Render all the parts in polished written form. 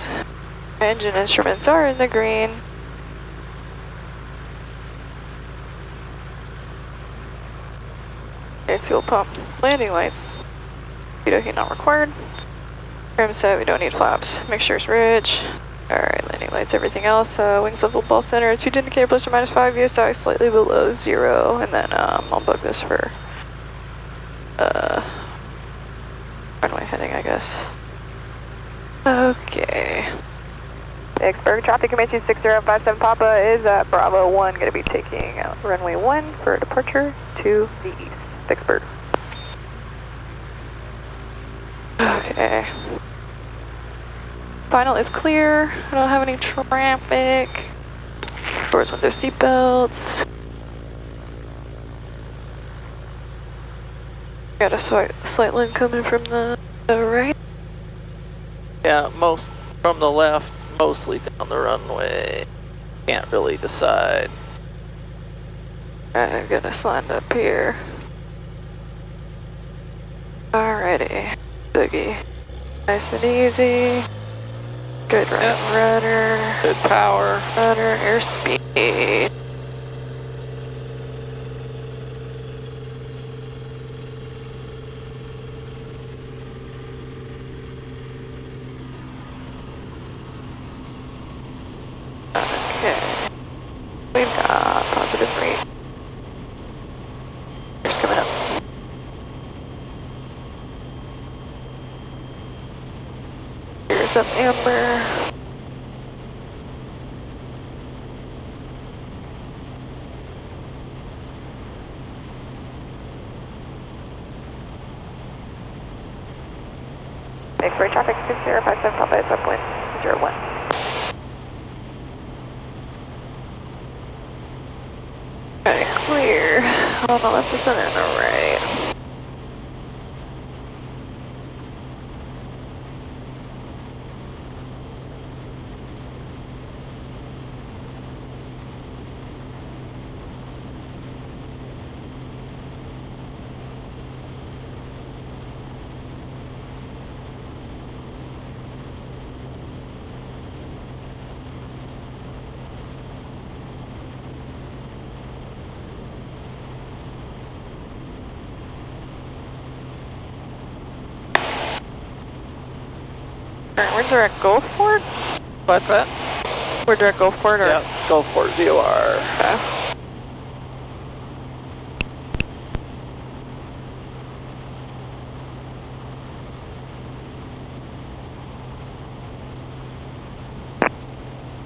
lights. Engine instruments are in the green. Okay, fuel pump, landing lights. Okie not required. Trim set, we don't need flaps. Mixture's rich. Alright, landing lights, everything else. Wings level ball center, 2 indicator plus or minus 5 VSI, slightly below 0. And then I'll book this for runway heading, I guess. Okay. Vicksburg, traffic Comanche 6057 Papa is at Bravo 1, going to be taking out runway 1 for departure to the east. Vicksburg. Okay. Final is clear. I don't have any traffic. Doors with their seatbelts. Got a slight wind coming from the right. Yeah, most from the left, mostly down the runway. Can't really decide. I'm gonna slide up here. Alrighty. Boogie. Nice and easy. Good rudder. Good power. Rudder, airspeed. Okay. We've got positive rate. Here's coming up. Here's up amber. Vicksburg traffic 6057 Papa, it's upwind 01. Okay, clear. On the left to center and the right. We're direct Gulfport? What's that? We're direct Gulfport or? Yep, Gulfport VOR. Okay.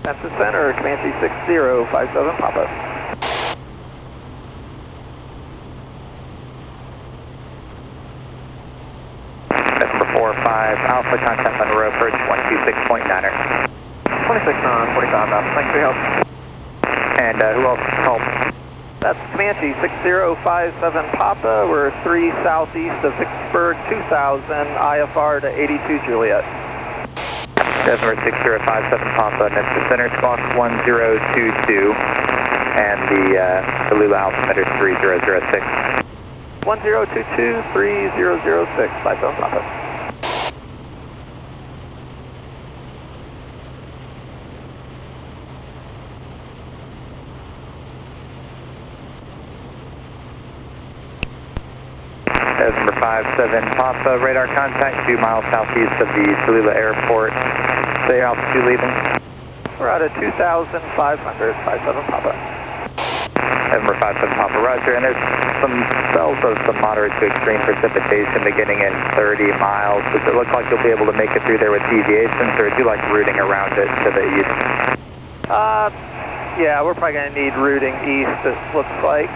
That's the center, Comanche 6057 Papa. Alpha contact on the road, approach 126.9er. 26 on 45 Alpha, thanks for your help. And who else called? That's Comanche 6057 Papa, we're 3 southeast of Vicksburg, 2000, IFR to 82 Juliet. Denver 6057 Papa, next to center, squawk 1022, and the Lula altimeter 3006. 1022 3006, 57 Papa. Number 57 Papa, radar contact 2 miles southeast of the Tallulah Airport. Say altitude leaving. We're out at 2,500, 57 Papa. Number 57 Papa, roger. And there's some spells of some moderate to extreme precipitation beginning in 30 miles. Does it look like you'll be able to make it through there with deviations, or would you like routing around it to the east? Yeah, we're probably going to need routing east, it looks like.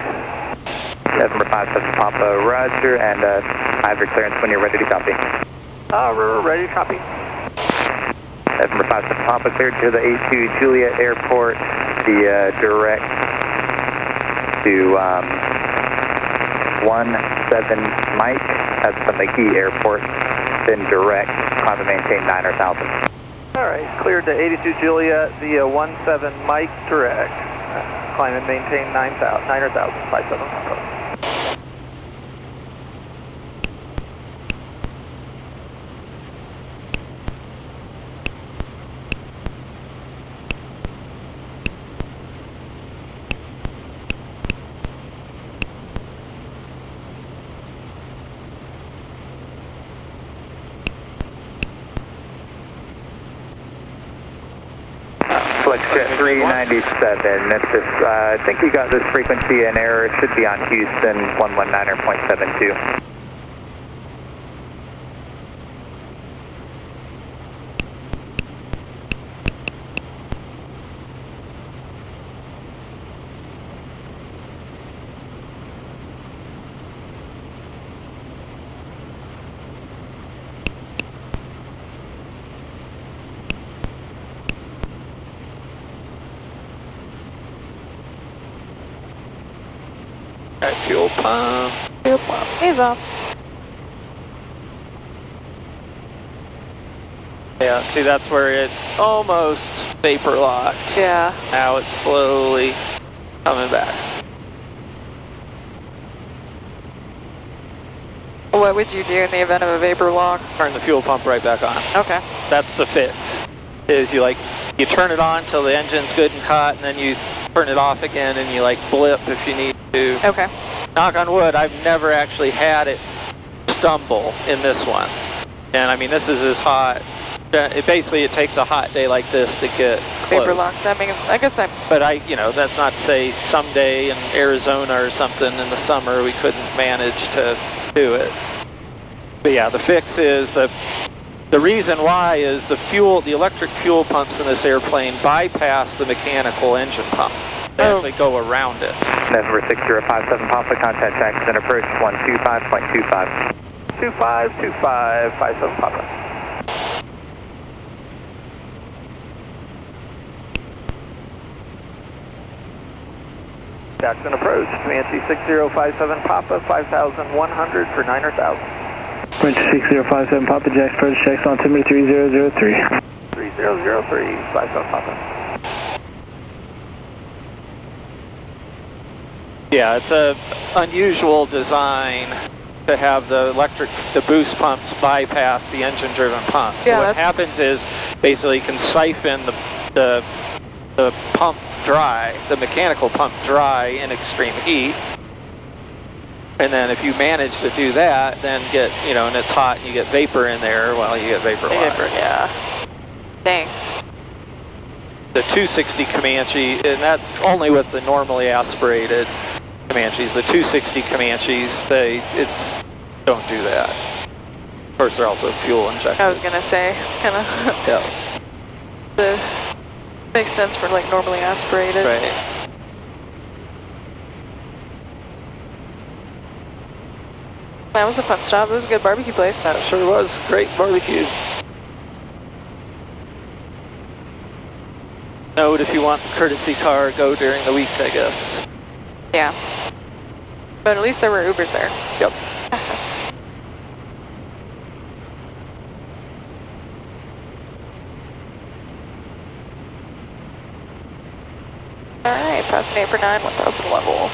Number 57 Papa, roger, and I have your clearance when you're ready to copy. We're ready to copy. Number 57 Papa, cleared to the 82 Juliet Airport, the direct to 17 Mike, that's from the Key Airport, then direct, climb and maintain 9,000. Alright, cleared to 82 Juliet via 17 Mike direct, climb and maintain 9,000, 57 Papa. FlexJet 397, Memphis. I think you got this frequency in error. It should be on Houston 119.72. Fuel pump. Fuel pump. He's off. Yeah, see that's where it almost vapor locked. Yeah. Now it's slowly coming back. What would you do in the event of a vapor lock? Turn the fuel pump right back on. Okay. That's the fix. Is you turn it on till the engine's good and hot, and then you turn it off again, and you blip if you need to. Okay. Knock on wood, I've never actually had it stumble in this one. And I mean, this is as hot. It takes a hot day like this to get close. Vapor lock. That means, I guess I'm. But that's not to say someday in Arizona or something in the summer we couldn't manage to do it. But yeah, the fix is the reason why is the electric fuel pumps in this airplane bypass the mechanical engine pump. They actually go around it. November 6057 Papa, contact Jackson approach 125.25. 252557 Papa. Jackson approach, Comanche 6057 Papa, 5100 for 9,000. French 6057 Papa, Jackson approach, checks on altimeter 3003. 3003, 57 Papa. Yeah, it's a unusual design to have the boost pumps bypass the engine-driven pumps. Yeah, so what happens is basically you can siphon the pump dry, the mechanical pump dry in extreme heat. And then if you manage to do that, then and it's hot and you get vapor in there, well, you get vapor lock. Yeah. Dang. The 260 Comanche, and that's only with the normally aspirated Comanches. The 260 Comanches, don't do that. Of course, they're also fuel injected. I was gonna say, it's kind of. Yeah. Makes sense for normally aspirated. Right. That was a fun stop. It was a good barbecue place. That sure was. Great barbecue. Note, if you want the courtesy car, go during the week, I guess. Yeah. But at least there were Ubers there. Yep. Alright, passing 8 for 9, 1000 level.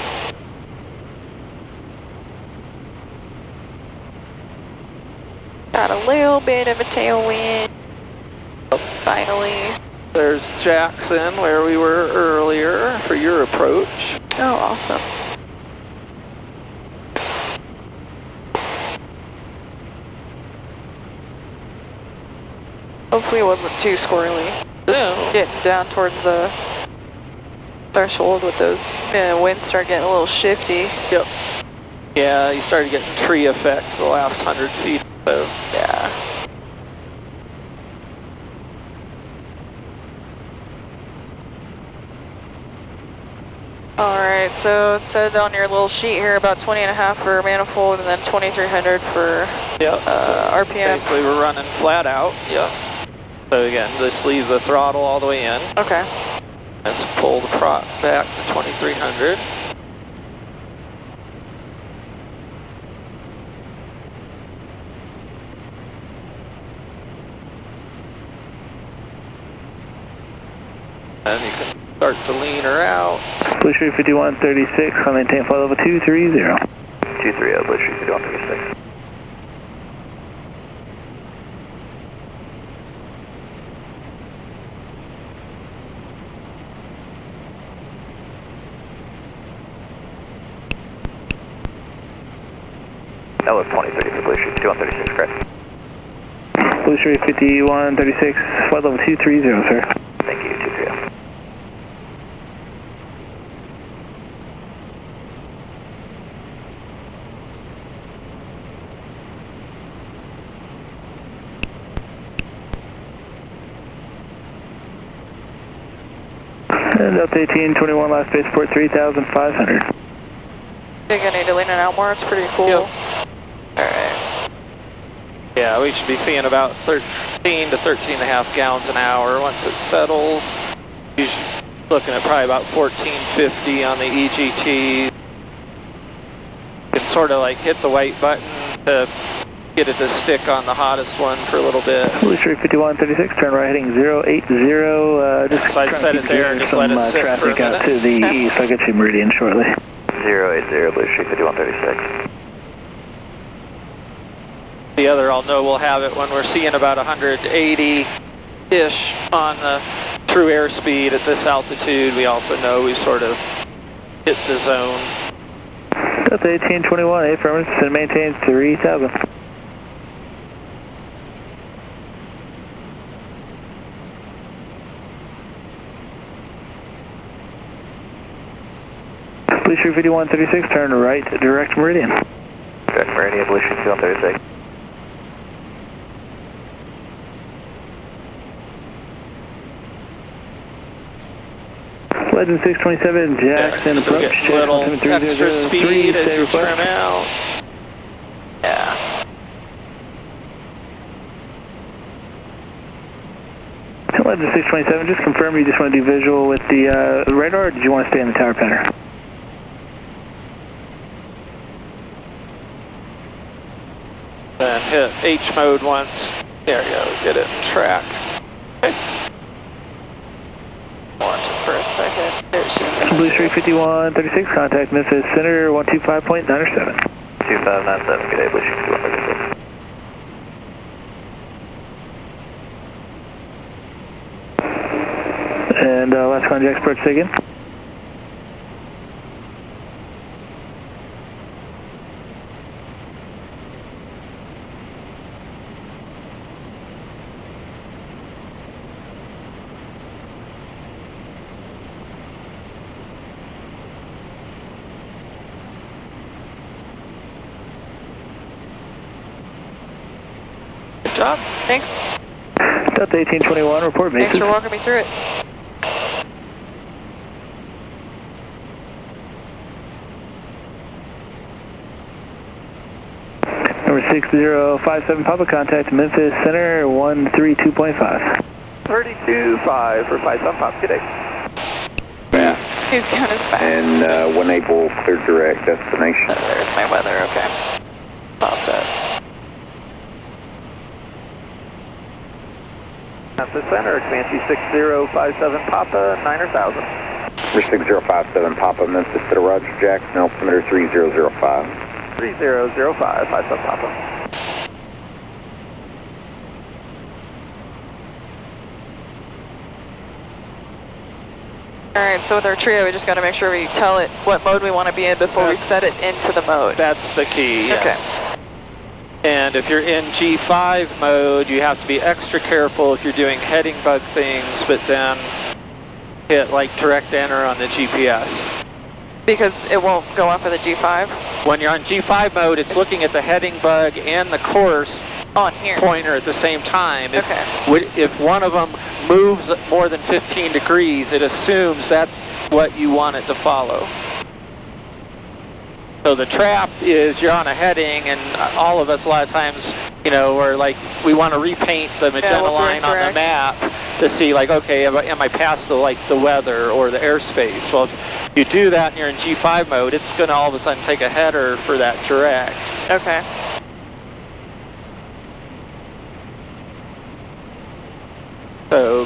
Got a little bit of a tailwind. Finally. There's Jackson, where we were earlier, for your approach. Oh, awesome. Hopefully it wasn't too squirrely. Just getting down towards the threshold with those winds start getting a little shifty. Yep. Yeah, you started getting tree effect the last 100 feet. So. Yeah. Alright, so it said on your little sheet here about 20.5 for manifold and then 2300 for RPM. Basically we're running flat out. Yep. So again, just leave the throttle all the way in. Okay. Let's pull the prop back to 2300. And you can start to lean her out. Blue Street 5136, on maintain flight level 230. 230, Blue Street 5136. That was 2030 for Blue Street 5136, correct? Blue Street 5136, flight level 230, sir. Thank you, 230. Delta 1821, last spaceport 3,500. I think I need to lean it out more, it's pretty cool. Yep. Alright. Yeah, we should be seeing about 13 to 13.5 gallons an hour once it settles. Usually looking at probably about 1450 on the EGT. You can sort of like hit the white button to get it to stick on the hottest one for a little bit. Police 5136, turn right heading 080. Just So I'd set it there and just let it sit for a traffic out minute. to the east. I'll get you meridian shortly. 080, Blue Street 5136. The other I'll know we'll have it when we're seeing about 180-ish on the true airspeed at this altitude. We also know we sort of hit the zone. Delta 1821, affirmative, and maintains 3,000. Blue Street 5136, turn right, direct meridian. Direct meridian, Blue Street 5136. Legend 627, Jackson Yeah, so approach. get a little extra speed as you trim out. Yeah. Legend 627, just confirm you just want to do visual with the radar, or did you want to stay in the tower pattern? Then hit H mode once. There you go, get it in track. Okay. Watch it for a second. It's just gonna Blue Street 5136, contact Memphis Center 125.907. 2597, good day, Blue Street 5136. And last contact approach, say again. Good job. Thanks. Delta 1821, report basis. Thanks for walking me through it. Number 6057, Papa, contact Memphis Center 132.5. 32.5 for 57 Pop, good day. Yeah. He's got his back. And when able, clear direct destination. There's my weather, okay. Popped up. Memphis Center, Comanche 6057 Papa, 9,000. Number 6057 Papa, Memphis Center, Roger, Jackson, altimeter 3005. 3005, 57 Papa. Alright, so with our trio, we just got to make sure we tell it what mode we want to be in before we set it into the mode. That's the key, yeah. Okay. And if you're in G5 mode, you have to be extra careful if you're doing heading bug things, but then hit like direct enter on the GPS. Because it won't go off of the G5? When you're on G5 mode, it's looking at the heading bug and the course On here. pointer at the same time. Okay. If one of them moves more than 15 degrees, it assumes that's what you want it to follow. So the trap is you're on a heading, and all of us a lot of times, you know, we're like, we want to repaint the magenta line on the map to see like, okay, am I past the weather or the airspace? Well, if you do that and you're in G5 mode, it's going to all of a sudden take a header for that direct. Okay. So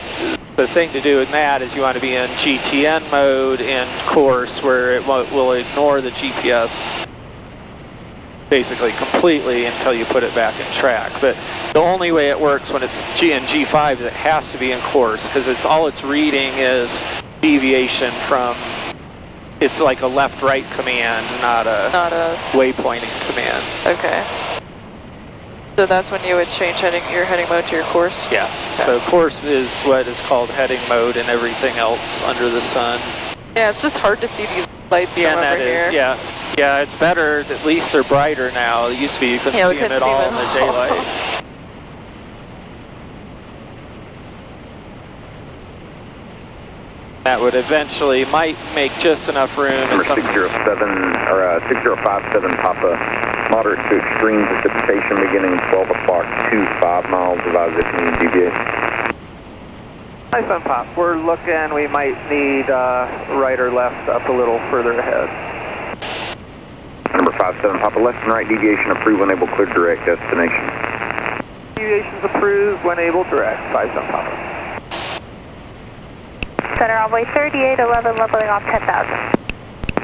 the thing to do in that is you want to be in GTN mode in course, where it will ignore the GPS basically completely until you put it back in track. But the only way it works when it's in G5 is it has to be in course, because all it's reading is deviation from, it's like a left-right command, not a waypointing command. Okay. So that's when you would change your heading mode to your course? Yeah. Okay. So course is what is called heading mode, and everything else under the sun. Yeah, it's just hard to see these lights from over here. Yeah, it's better, at least they're brighter now. It used to be you couldn't see them at all in the daylight. That would eventually, might make just enough room. Number 6057 Papa, moderate to extreme precipitation beginning 12 o'clock, 25 miles, advise if you need deviate. Nice on Pop. We're looking, we might need right or left up a little further ahead. Number 57 Papa, left and right deviation approved when able, clear direct destination. Deviations approved when able, direct, 57 Papa. Center Runway 3811, leveling off 10,000.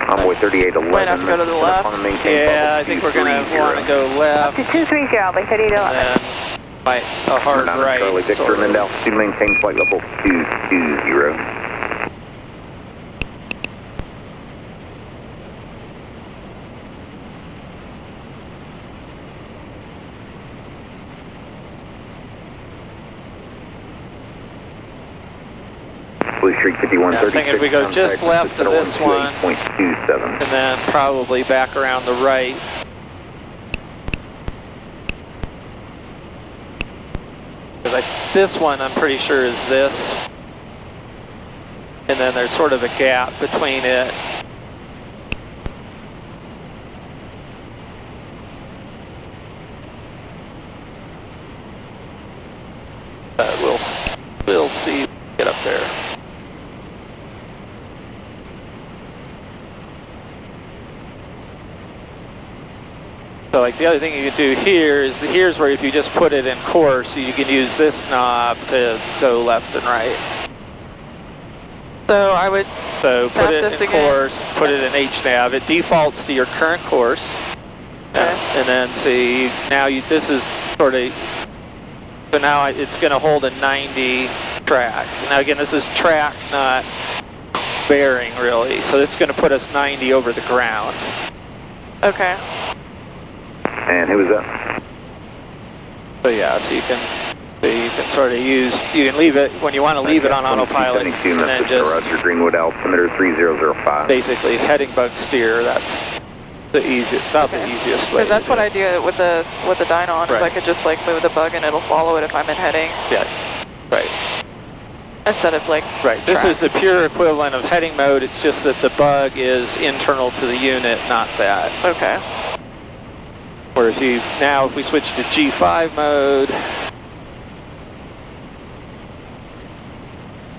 Runway 3811. Might have to go to the left. Yeah, I think we're going to want to go left. Up to 230, Runway 3811. And right, a hard right. Charlie Victor, and then altitude maintain flight level 220. Blue Street 5136. I think if we go just left of this one, 128.27. and then probably back around the right. Because this one I'm pretty sure is this. And then there's sort of a gap between it. We'll see. Get up there. So like the other thing you can do here is, here's where if you just put it in course, you can use this knob to go left and right. So I would Put it in again. course, put it in HNAV. It defaults to your current course. Okay. And then see, now this is sort of, so now it's going to hold a 90 track. Now again, this is track, not bearing really. So this is going to put us 90 over the ground. Okay. And who was that? So yeah, so you can sort of use, you can leave it, when you want to leave it on autopilot, and then just Greenwood altimeter 3005. basically heading bug steer. That's the easiest, about the easiest way. Because that's what I do with the dyno on, is Right. I could just like move the bug and it'll follow it if I'm in heading. Yeah, right. Instead of like Right, this is the pure equivalent of heading mode, it's just that the bug is internal to the unit, not that. Okay. Or if we switch to G5 mode,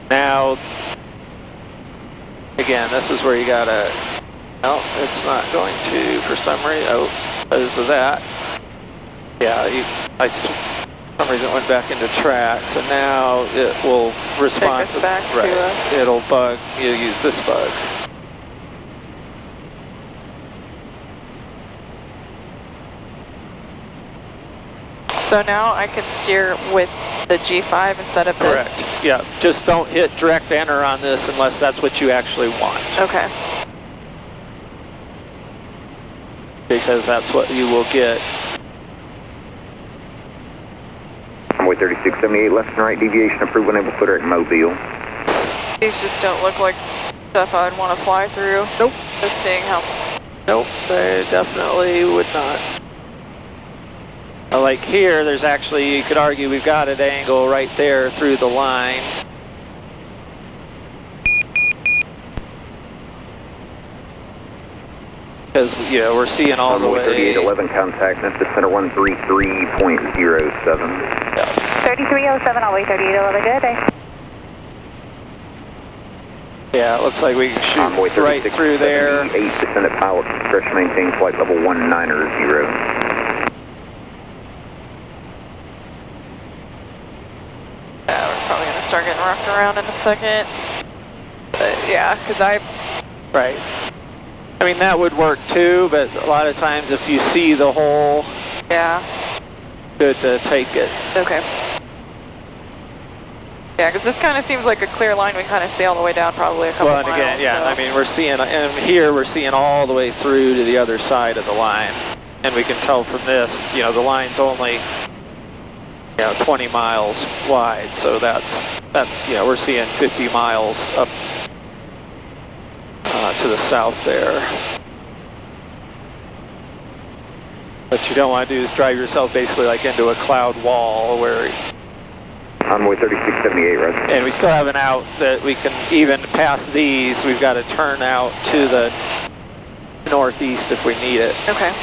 now, again, this is where you gotta, no, it's not going to for some reason, because of that. Yeah, for some reason it went back into track, so now it will respond. Take us back to, right, it'll bug, you'll use this bug. So now I can steer with the G5 instead of this? Correct. Yeah, just don't hit direct enter on this unless that's what you actually want. Okay. Because that's what you will get. Runway 3678, left and right deviation approved when able, clear at Mobile. These just don't look like stuff I'd want to fly through. Nope. Just seeing how... Nope, they definitely would not. Like here, there's actually, you could argue we've got an angle right there through the line. Because, yeah, we're seeing all the way. 3811 contact, Memphis Center 133.07. 3307, I'll wait 3811, good day. Yeah, it looks like we can shoot right through there. 8 descendant pilot discretion maintain flight level 190. Yeah, we're probably going to start getting rocked around in a second. But yeah, because Right. I mean, that would work too, but a lot of times if you see the hole, yeah. good to take it. Okay. Yeah, because this kind of seems like a clear line. We kind of see all the way down probably a couple Well, and miles. again, yeah, so. I mean, we're seeing, and here we're seeing all the way through to the other side of the line. And we can tell from this, you know, the line's only, 20 miles wide. So that's, we're seeing 50 miles up to the south there. What you don't want to do is drive yourself basically like into a cloud wall where Runway 3678, right? And we still have an out that we can, even past these, we've got to turn out to the northeast if we need it. Okay.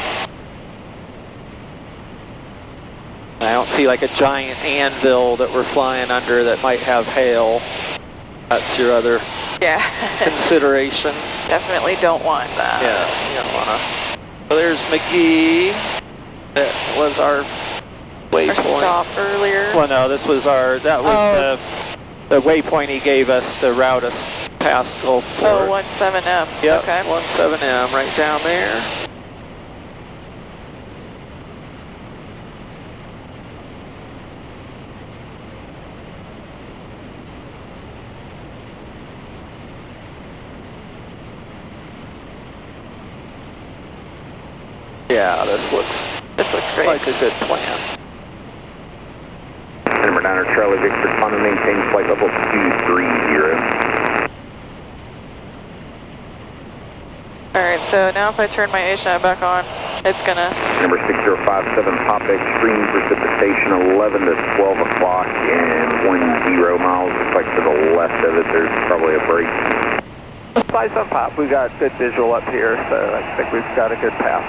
I don't see like a giant anvil that we're flying under that might have hail. That's your other consideration. Definitely don't want that. Yeah, you don't want to. So there's McGee. That was our waypoint. Our stop earlier. Well, no, this was our, that was the waypoint he gave us to route us past Gulfport. Oh, 17M. Yep, Okay. 17M right down there. Yeah, this looks great. Like a good plan. Number 9 Charlie Victor, climb and maintain flight level 230. Alright, so now if I turn my HNAV back on, it's gonna... Number 6057, pop extreme precipitation 11 to 12 o'clock and 10 miles. Looks like to the left of it, there's probably a break. Spice on pop, we've got good visual up here, so I think we've got a good path.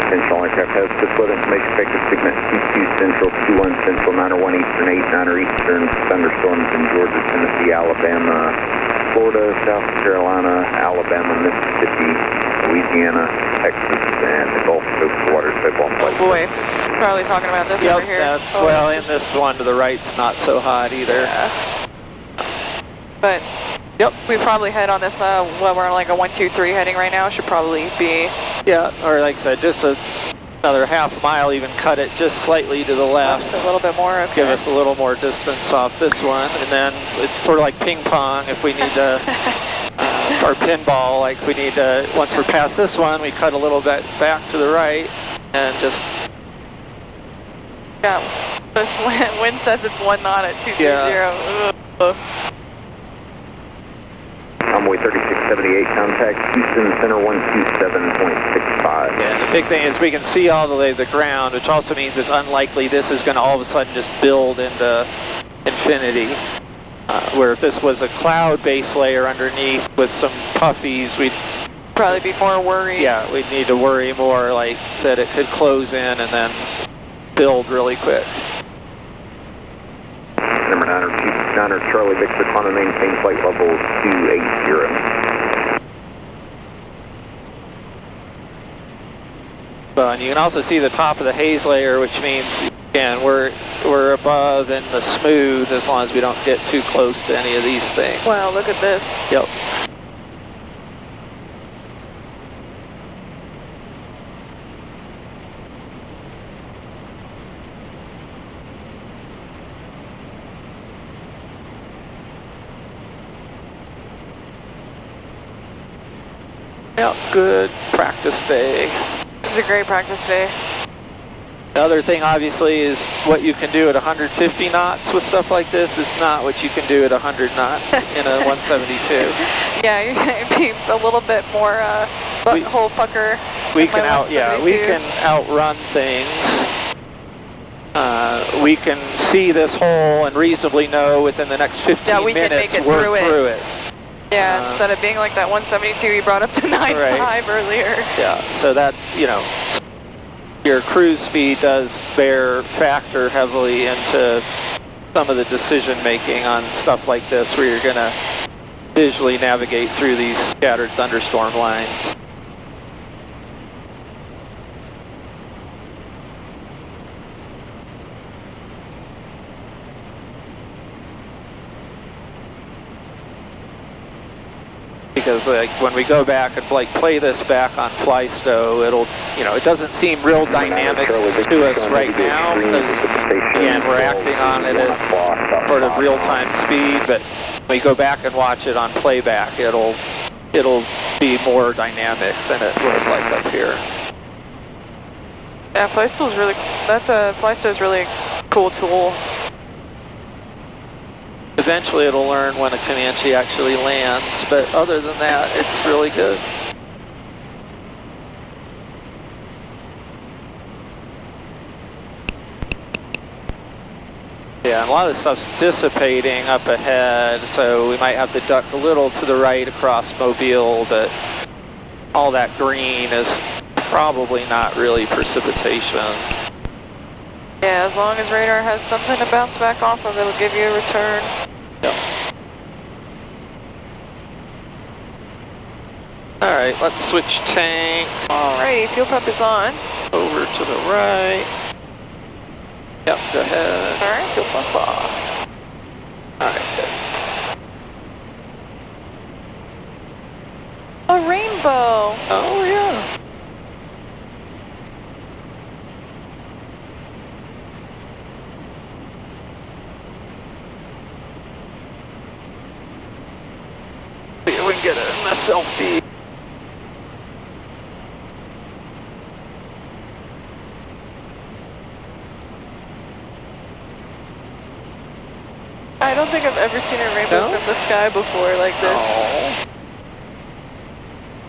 Central aircraft has deployed information expected segment 22 Central, 21 Central, 901 Eastern, 89 Eastern, thunderstorms in Georgia, Tennessee, Alabama, Florida, South Carolina, Alabama, Mississippi, Louisiana, Texas, and the Gulf Coast waters. Oh boy, probably talking about this over here. Well, and this one to the right's not so hot either. Yeah. But we probably head on this, well, we're on like a 123 heading right now, should probably be... Yeah, or like I said, just another half mile, even cut it just slightly to the left. Just a little bit more, okay. Give us a little more distance off this one, and then it's sort of like ping pong if we need to, or pinball, like we need to, once we're past this one, we cut a little bit back to the right, and just... Yeah, this wind says it's 1 knot at 230. Yeah. Runway 3678, contact Houston Center 127.65. Yeah, and the big thing is we can see all the way to the ground, which also means it's unlikely this is going to all of a sudden just build into infinity. Where if this was a cloud base layer underneath with some puffies, we'd probably be more worried. Yeah, we'd need to worry more like that it could close in and then build really quick. Number 9 Charlie Victor, climb and maintain flight level 280. So, and you can also see the top of the haze layer, which means, again, we're above in the smooth as long as we don't get too close to any of these things. Wow, look at this. Yep. Yep, good practice day. It's a great practice day. The other thing, obviously, is what you can do at 150 knots with stuff like this is not what you can do at 100 knots in a 172. Yeah, you're going to be a little bit more butthole pucker. We can outrun things. We can see this hole and reasonably know within the next 15 we minutes can make it we're through it. Yeah, instead of being like that 172 we brought up to 9.5 earlier. Yeah, so that, you know, your cruise speed does factor heavily into some of the decision making on stuff like this where you're going to visually navigate through these scattered thunderstorm lines. Because like when we go back and like play this back on FlyStow, it'll, you know, it doesn't seem real dynamic to us right now because again we're acting on it at sort of real-time speed. But when we go back and watch it on playback, it'll be more dynamic than it looks like up here. Yeah, FlyStow's really a cool tool. Eventually it'll learn when a Comanche actually lands, but other than that, it's really good. Yeah, and a lot of stuff's dissipating up ahead, so we might have to duck a little to the right across Mobile, but all that green is probably not really precipitation. Yeah, as long as radar has something to bounce back off of, it'll give you a return. Yep. Alright, let's switch tanks. Alrighty, fuel pump is on. Over to the right. Yep, go ahead. Alright, fuel pump off. Alright, good. A rainbow! Oh, yeah. See if we can get a selfie. I don't think I've ever seen a rainbow from the sky before like this. Oh.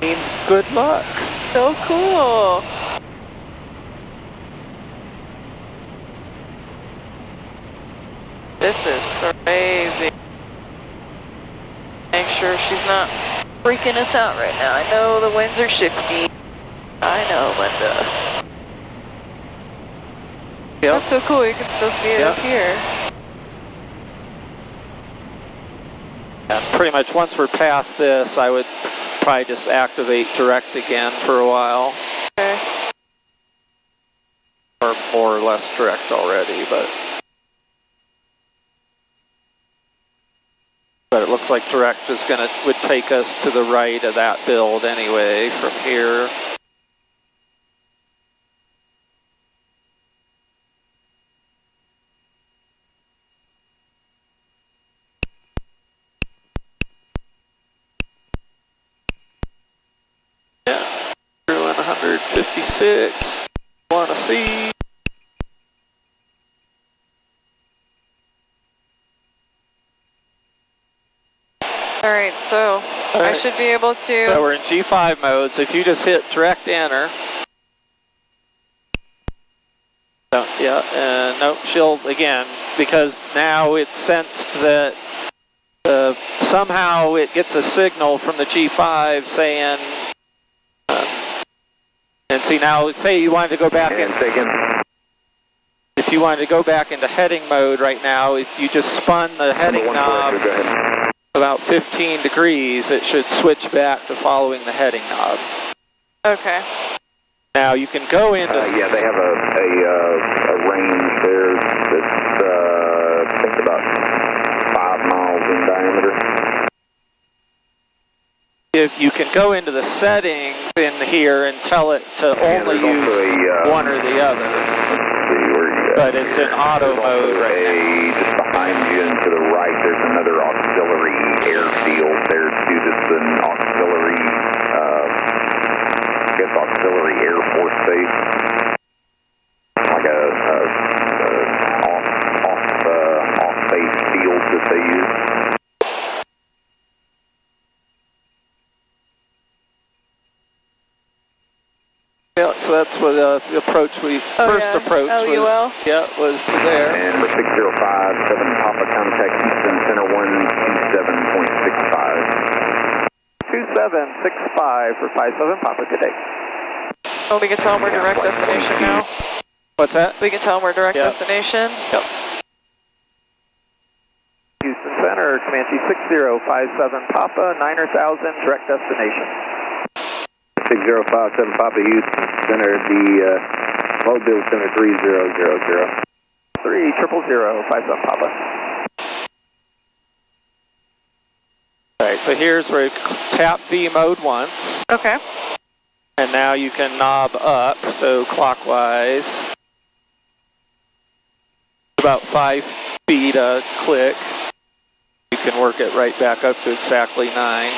Means good luck. So cool. This is crazy. Make sure she's not freaking us out right now. I know the winds are shifty. I know, Linda. Yep. That's so cool, you can still see it up here. And pretty much once we're past this, I would probably just activate direct again for a while. Okay. Or more or less direct already, but it looks like direct is would take us to the right of that build anyway from here. Yeah, 156. Want to see. Alright, so I should be able to... So we're in G5 mode, so if you just hit direct enter. So, yeah, and nope, she'll, again, because now it's sensed that somehow it gets a signal from the G5 saying, and see now, say you wanted to go back in. If you wanted to go back into heading mode right now, if you just spun the heading knob about 15 degrees, it should switch back to following the heading knob. Okay. Now you can go into... yeah, they have a range there that's, I think about 5 miles in diameter. If you can go into the settings in here and tell it to only use one or the other. But it's in auto mode right now. Just behind you and to the right, there's another auxiliary airfield there too. That's an auxiliary, I guess auxiliary Air Force base. Like a off-base field that they use. Yeah, so that's what the approach first approach LUL. was. Yeah, was to there. And we're 6057 Papa, contact Houston Center 127.65. 2765 for 57 Papa, good day. Oh, we can tell them we're direct destination now. What's that? We can tell them we're direct destination. Yep. Houston Center, Comanche 6057 Papa, 9,000 direct destination. 6057 Papa, Houston Center, the Mobile Center 3000. 300057 Papa. Alright, so here's where you tap V mode once. Okay. And now you can knob up, so clockwise. About 5 feet a click. You can work it right back up to exactly 9.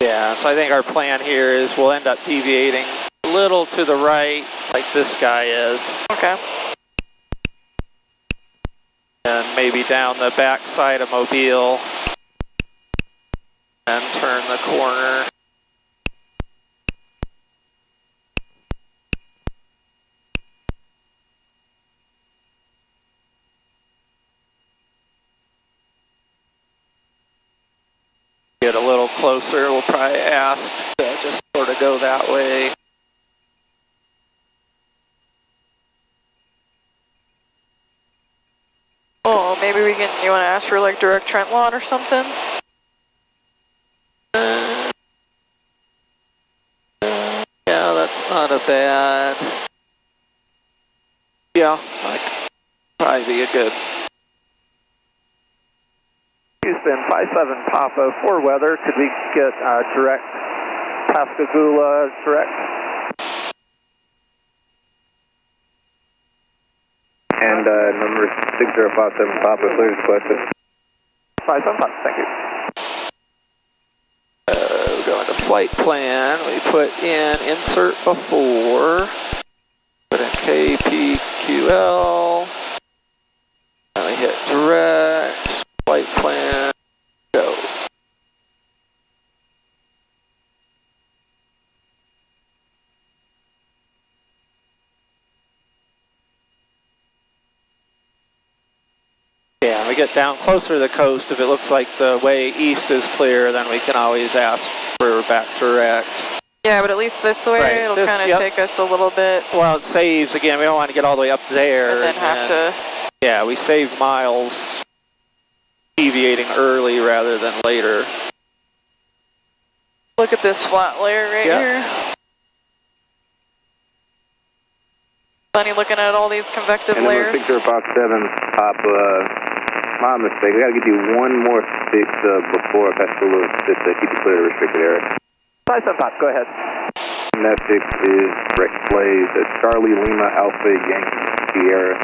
Yeah, so I think our plan here is we'll end up deviating a little to the right, like this guy is. Okay. And maybe down the back side of Mobile. And turn the corner. Get a little closer, we'll probably ask to just sort of go that way. Oh, maybe we can, you want to ask for like direct Trent Lott or something? Yeah, that's not a bad. Yeah, like probably be a good. Houston 57 Papa for weather. Could we get direct Pascagoula direct? And number 6057 Papa, clear to question. 57 Papa, thank you. We go into flight plan. We put in insert before. Put in KPQL. And we hit direct. Flight plan. Go. Yeah, and we get down closer to the coast. If it looks like the way east is clear, then we can always ask for back direct. Yeah, but at least this way, Right, it'll this- kind of yep. take us a little bit. Well, it saves, again, we don't want to get all the way up there. And then have to... Yeah, we save miles deviating early rather than later. Look at this flat layer right here. Funny looking at all these convective And layers. 6057 Papa, my mistake. I got to give you one more fix before Pascagoula, just to keep you clear of the restricted area. 57 Papa, go ahead. And that fix is direct plays at Charlie Lima Alpha Yankee Sierra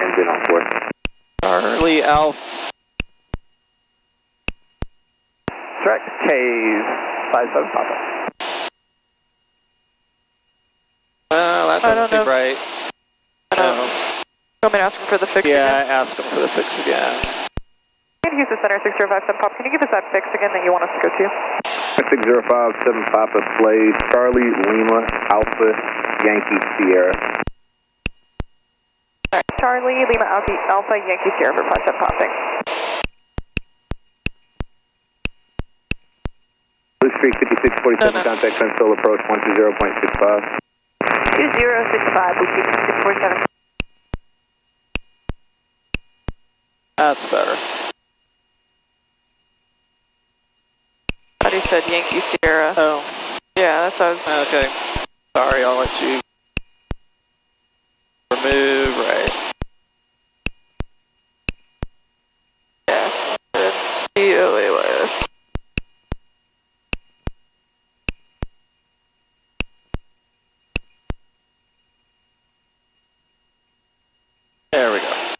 engine on course. Charlie Alpha. Direct K's 57 Papa. That I don't doesn't seem know. right. I don't know. Want me to ask him for the fix Yeah, again? ask them for the fix again. Houston Center 6057 Pop, can you give us that fix again that you want us to go to? 6057 Papa plays Charlie Lima Alpha Yankee Sierra. Alright, Charlie, Lima, Alpha, Yankee, Sierra for 57 Pop, thanks. Blue Street 5647, No. contact Pensacola Approach 120.65. 2065, Blue Street 647. That's better. Thought he said Yankee Sierra. Oh, Yeah, that's what I was... okay. Sorry, I'll let you remove, right. Yes, it's COAYS. There we go.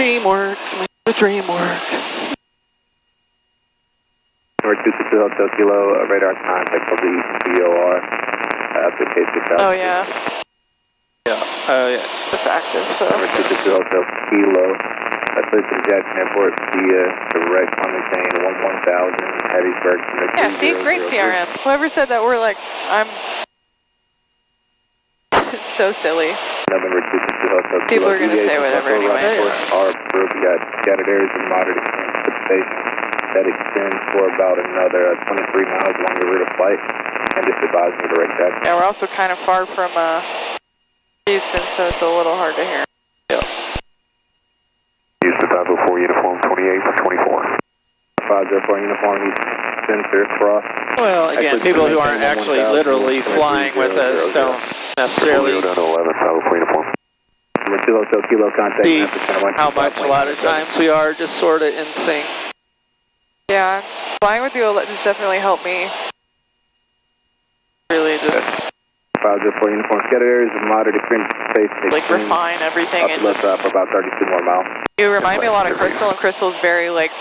Dreamwork, make the dream work. Number 262 Hotel Kilo, radar contact for the VOR. After K6 Oh yeah, Yeah, oh yeah. it's active, so... Number 262 Hotel Kilo. That's from Jackson Airport via direct on the chain 11000 Hattiesburg. Yeah, see, great CRM. Whoever said that, we're like, I'm... It's so silly. November 262 Hotel Kilo. People are gonna say whatever anyway. Are approved. We got scattered areas of moderate extreme precipitation that extends for about another 23 miles along the route of flight, and just advising the direct track. Yeah, we're also kind of far from Houston, so it's a little hard to hear. Yep. Houston 504 uniform 28 24. 504 uniform center cross. Well, again, Actually, people who aren't 10,000, actually literally 10,000, flying with us don't necessarily down to 11 504 uniform. Number 2 Hotel Kilo contact. see Memphis, how much a lot of times we are just sort of in sync. Yeah, flying with you has definitely helped me. Really just, 504 uniform scattered areas of moderate extreme precipitation. like, refine everything and Left just... up about 32 more miles. You remind me a lot of Crystal, and Crystal's very, like,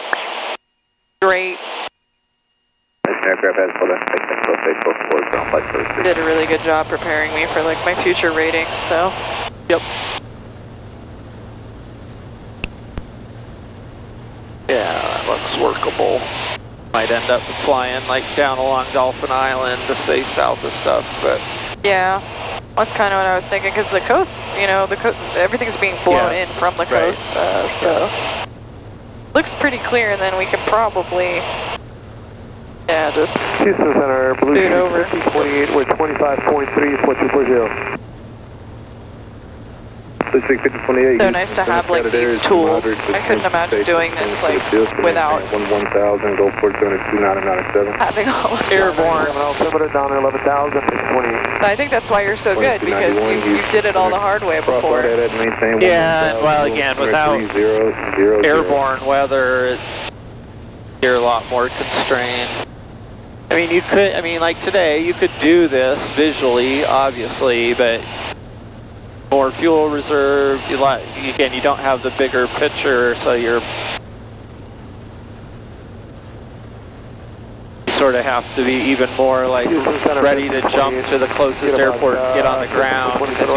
great. This aircraft has pulled in forward ground flight service. Did a really good job preparing me for, like, my future ratings, so... Yep. Yeah, that looks workable. Might end up flying like down along Dolphin Island to stay south of stuff, but Yeah, That's kind of what I was thinking, because the coast, you know, everything's being blown in from the coast, so looks pretty clear. And then we can probably, just Houston Center, Blue boot over. 28 with 25.3 is what you Brazil. So nice to have like these tools. I couldn't imagine doing this like without 1,000, go for 29997. having all of Airborne. Altimeter down to 11,000, 628. I think that's why you're so good, because you did it all the hard way before. Yeah, and well, again, without airborne weather, you're a lot more constrained. I mean, like today, you could do this visually, obviously, but more fuel reserve. You don't have the bigger picture, so you sort of have to be even more like ready to jump to the closest airport and get on the ground, because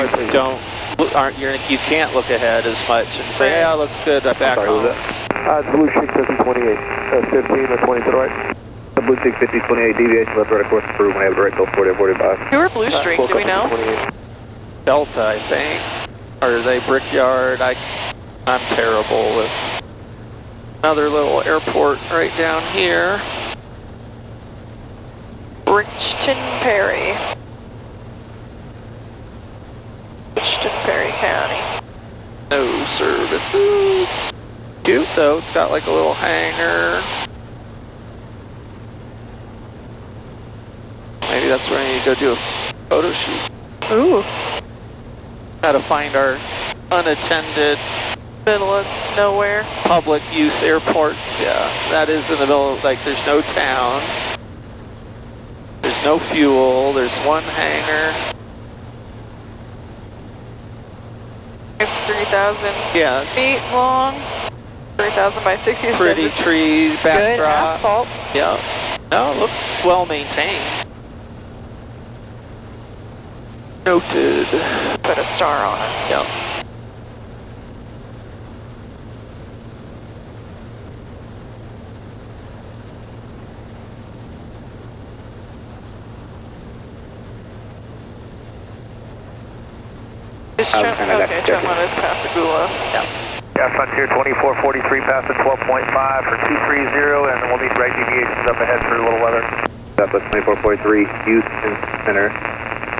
you can't look ahead as much and say, yeah, looks good, I'm back home. Blue Streak 5028, 15 or 20 to the right. Blue Streak 5028, deviation left right, of course, approved when I have the right, go 4045. Who are Blue Streak, do we know? Delta, I think. Or are they Brickyard? I'm terrible with another little airport right down here. Richton Perry County. No services. Cute though, it's got like a little hangar. Maybe that's where I need to go do a photo shoot. Ooh. Gotta find our unattended Middle of nowhere. public use airports. Yeah, that is in the middle of, like, there's no town. There's no fuel. There's one hangar. It's 3,000 feet long. 3,000 by 60. Pretty trees, good backdrop. asphalt. Yeah. No, it looks well maintained. Noted. Put a star on it. Yeah. Trent one is Pascagoula. Yeah, Frontier 2443 past the 12.5 for 230, and then we'll need right deviations up ahead for a little weather. Southwest 2443, Houston Center.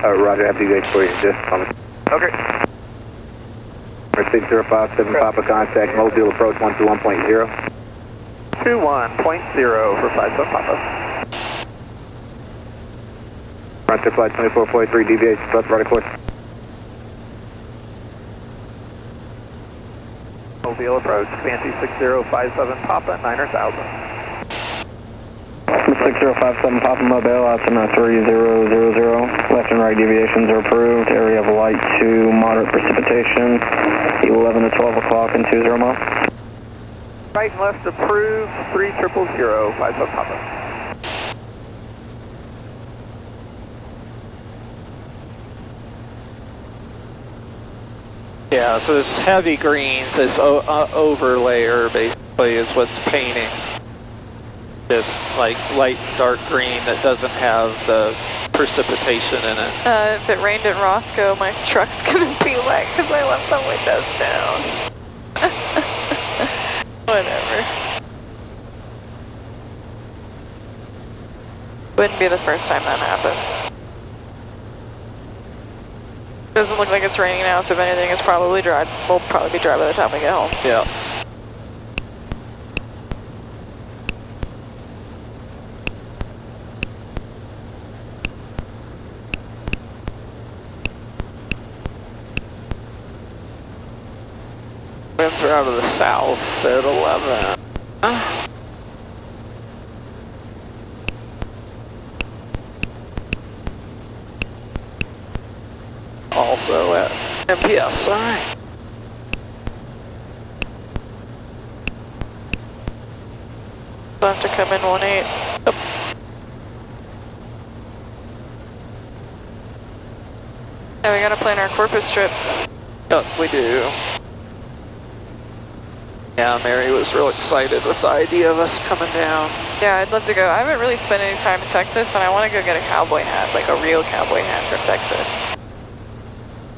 Roger, have deviation for you, just on the... Okay. 6057 Papa contact, Mobile approach 121.0. 21.0 for 57 Papa. Frontier flight 2443, deviation, left right of course. Mobile approach, Fancy 6057 Papa, 9,000. 6057 Papa Mobile, out to 3000. Left and right deviations are approved. Area of light to moderate precipitation. 11 to 12 o'clock and 20 miles. Right and left approved, 3000, 57 Papa. Yeah, so this heavy greens, this overlayer basically is what's painting this like light and dark green that doesn't have the precipitation in it. If it rained in Roscoe, my truck's gonna be wet because I left the windows down. Whatever. Wouldn't be the first time that happened. Doesn't look like it's raining now, so if anything, it's probably dry. We'll probably be dry by the time we get home. Yeah. Winds are out of the south at 11. Also at MPS, alright. We'll have to come in 18. Yep. Yeah, we gotta plan our Corpus trip. Yep, we do. Yeah, Mary was real excited with the idea of us coming down. Yeah, I'd love to go. I haven't really spent any time in Texas, and I want to go get a cowboy hat, like a real cowboy hat from Texas.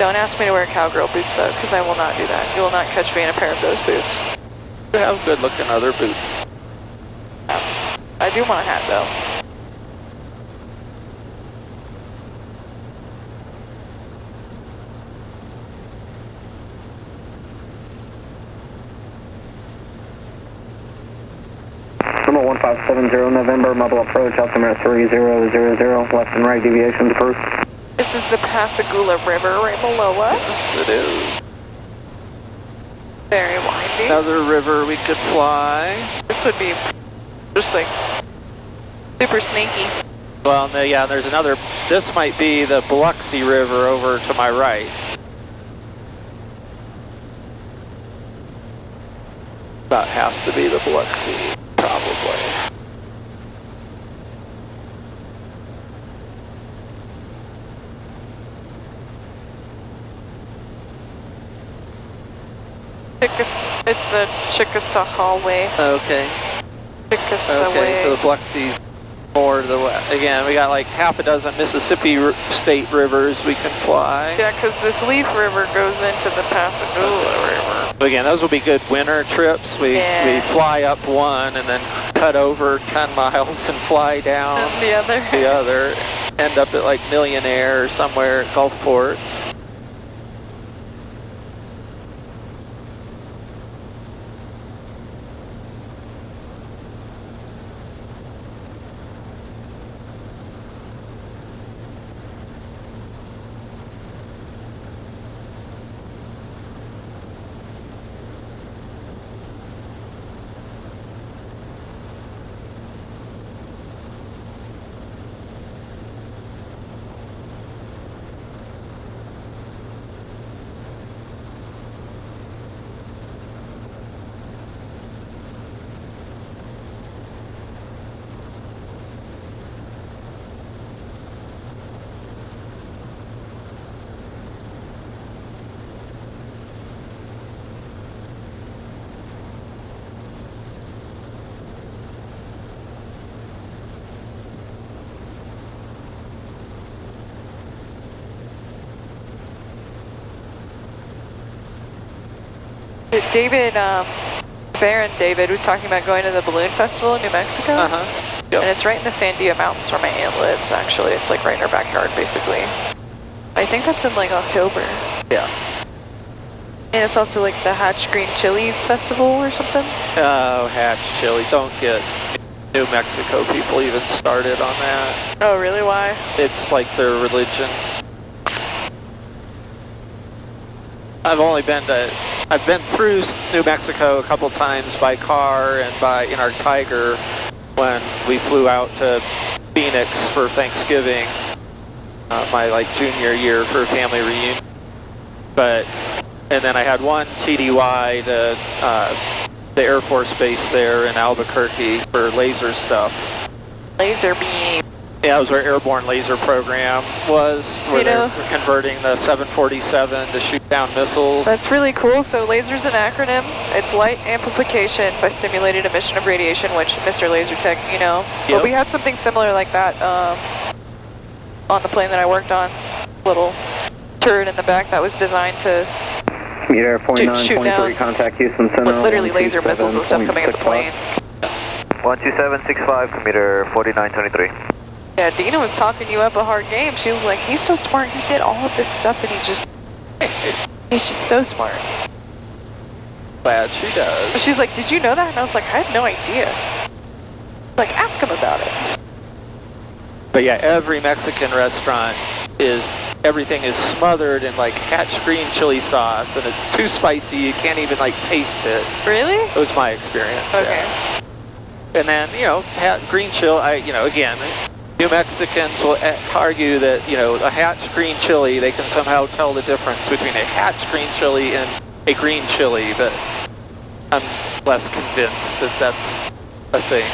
Don't ask me to wear cowgirl boots though, because I will not do that. You will not catch me in a pair of those boots. You have good looking other boots. I do want a hat though. Number 1570 November, mobile approach, altimeter 3000, left and right deviations approved. This is the Pascagoula River right below us. It is. Very windy. Another river we could fly. This would be just like super sneaky. Well, no, yeah, there's another. This might be the Biloxi River over to my right. That has to be the Biloxi, probably. It's the Chickasaw Way. Okay. Chickasaw Okay, Way. so the Biloxi's more to the west. Again, we got like half a dozen Mississippi state rivers we can fly. Yeah, because this Leaf River goes into the Pascagoula River. So again, those will be good winter trips. We fly up one and then cut over 10 miles and fly down And the other. the other. End up at like Millionaire or somewhere at Gulfport. David, Baron David was talking about going to the balloon festival in New Mexico. Yep. And it's right in the Sandia Mountains where my aunt lives, actually. It's like right in her backyard, basically. I think that's in like October. Yeah. And it's also like the Hatch Green Chilies Festival or something. Oh, Hatch Chili. Don't get New Mexico people even started on that. Oh, really? Why? It's like their religion. I've been through New Mexico a couple times by car and in our Tiger when we flew out to Phoenix for Thanksgiving, my like junior year for a family reunion. And then I had one TDY to the Air Force Base there in Albuquerque for laser stuff. Laser beam. Yeah, that was our airborne laser program where they're converting the 747 to shoot down missiles. That's really cool. So laser's an acronym. It's light amplification by stimulated emission of radiation, which Mr. Laser Tech, you know. Yep. But we had something similar like that on the plane that I worked on. Little turret in the back that was designed to Meter shoot 4923, down contact Houston Center. literally laser missiles and stuff coming in the plane. 12765, commuter 4923. Yeah, Dina was talking you up a hard game. She was like, he's so smart. He did all of this stuff and he's just so smart. Glad she does. She's like, did you know that? And I was like, I had no idea. Like, ask him about it. But yeah, every Mexican restaurant everything is smothered in like Hatch green chili sauce, and it's too spicy, you can't even like taste it. Really? It was my experience. Okay. Yeah. And then, green chili, again, New Mexicans will argue that, a Hatch green chili, they can somehow tell the difference between a Hatch green chili and a green chili, but I'm less convinced that that's a thing.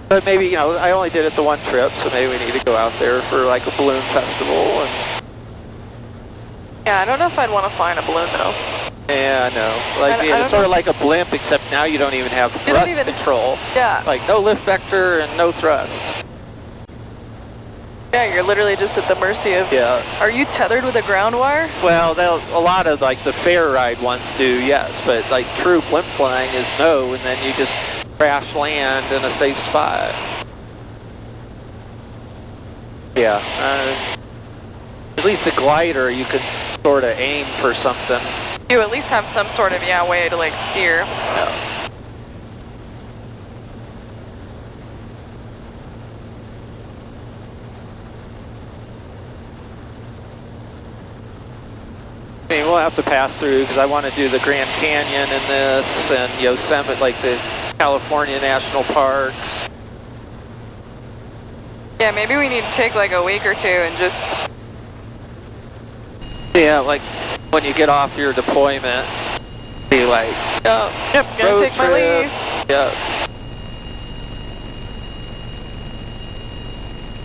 But maybe, I only did it the one trip, so maybe we need to go out there for like a balloon festival. Yeah, I don't know if I'd want to fly in a balloon though. Yeah, I know. It's sort of like a blimp, except now you don't even have thrust control. Yeah. Like no lift vector and no thrust. Yeah, you're literally just at the mercy of... Yeah. Are you tethered with a ground wire? Well, a lot of like the fair ride ones do, yes, but like true blimp flying is no, and then you just crash land in a safe spot. Yeah. At least a glider, you could sort of aim for something. You at least have some sort of, way to like steer. Yeah. I mean, we'll have to pass through because I want to do the Grand Canyon in this and Yosemite, like the California National Parks. Yeah, maybe we need to take like a week or two and just... Yeah, like when you get off your deployment, be like, oh, yep, gonna take my leave. Yeah.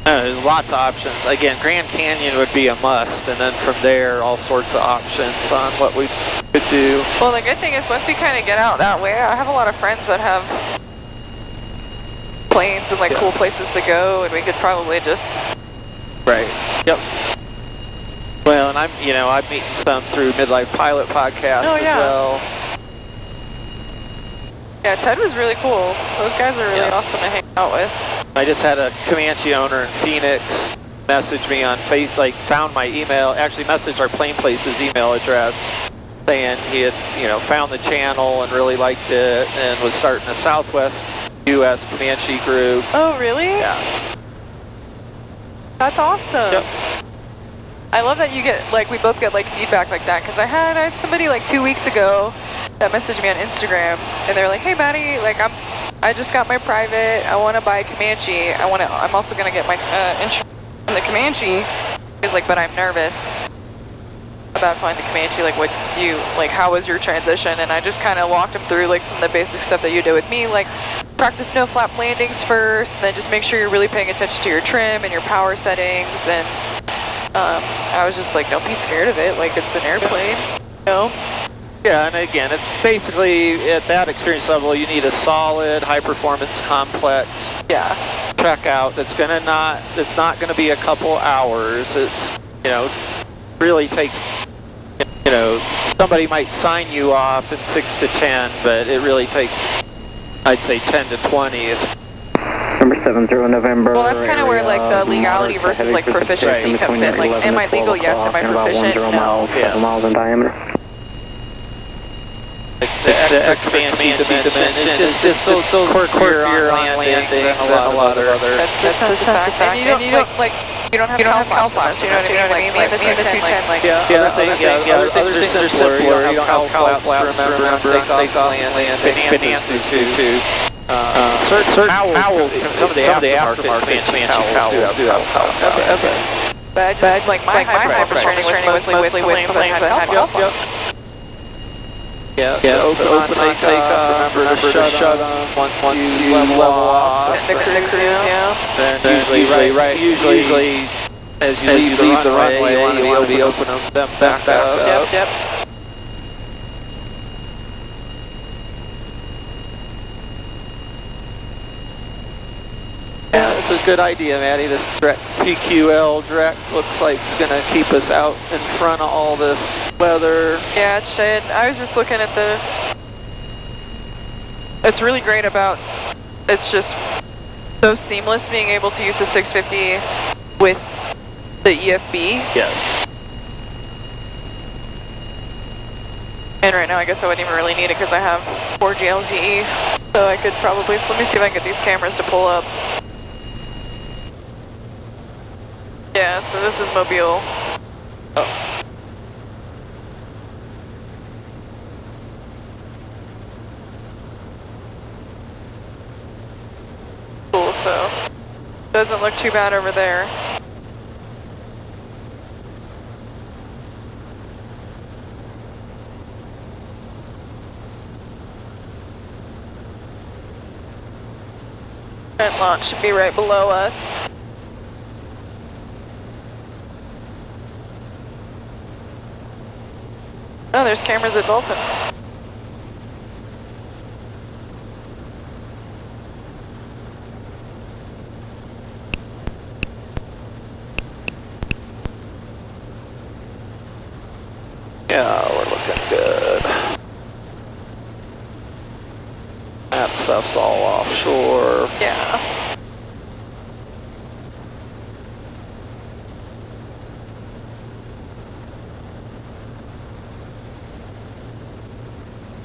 There's lots of options. Again, Grand Canyon would be a must, and then from there, all sorts of options on what we could do. Well, the good thing is once we kind of get out that way, I have a lot of friends that have planes and like cool places to go, and we could probably just... Right. Yep. Well, and I'm meeting some through MidlifePilotPodcast as well. Yeah, Ted was really cool. Those guys are really awesome to hang out with. I just had a Comanche owner in Phoenix message me on Facebook, found my email, actually messaged our Plane Places email address, saying he had, found the channel and really liked it and was starting a Southwest U.S. Comanche group. Oh, really? Yeah. That's awesome. Yep. I love that you get, we both get, feedback like that, because I had somebody, 2 weeks ago that messaged me on Instagram, and they were like, hey, Maddi, I just got my private, I want to buy a Comanche, I'm also going to get my insurance on the Comanche, but I'm nervous about flying the Comanche, how was your transition? And I just kind of walked them through, some of the basic stuff that you did with me, practice no flap landings first, and then just make sure you're really paying attention to your trim and your power settings, and I was just don't be scared of it, it's an airplane, Yeah, and again, it's basically, at that experience level, you need a solid, high-performance, complex check out that's not going to be a couple hours. It's, really takes, somebody might sign you off in 6 to 10, but it really takes, I'd say 10 to 20. Number 70 November. Well, that's kind of where the legality versus proficiency comes in. Am I legal? Yes. Am I proficient? No. 7 miles in diameter. The Comanche dimension is just so quirkier on landing than a lot of other. That's a fact. And you don't have calflaps, you know what I mean? The 210, other things are simpler. You don't have calflaps to remember on takeoff, land, finances too. Certain owls, some of the aftermarket Comanche owls do have calflaps. Okay. But I just my hyper-training was mostly with planes that had calflaps. Yeah, so open on takeoff, remember to shut them once you level off. The cruise, Then usually as you leave the runway, you want to be opening them back up. Yep. Yeah, this is a good idea, Maddi. This PQL direct looks like it's going to keep us out in front of all this weather. Yeah, it should. I was just looking at it's really great about, it's just so seamless being able to use the 650 with the EFB. Yes. And right now I guess I wouldn't even really need it because I have 4G LTE. So I could probably, let me see if I can get these cameras to pull up. Yeah, so this is Mobile. Oh. Cool, so doesn't look too bad over there. Trent launch should be right below us. Oh, there's cameras at Dolphin. Yeah, we're looking good. That stuff's all offshore. Yeah.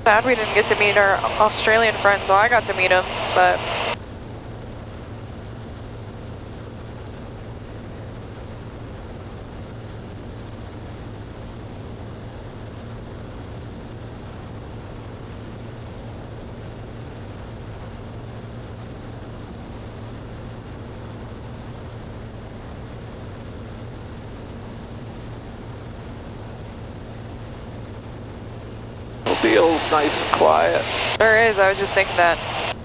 Sad we didn't get to meet our Australian friends. Well, I got to meet them, but Feels nice and quiet. there is. I was just thinking that.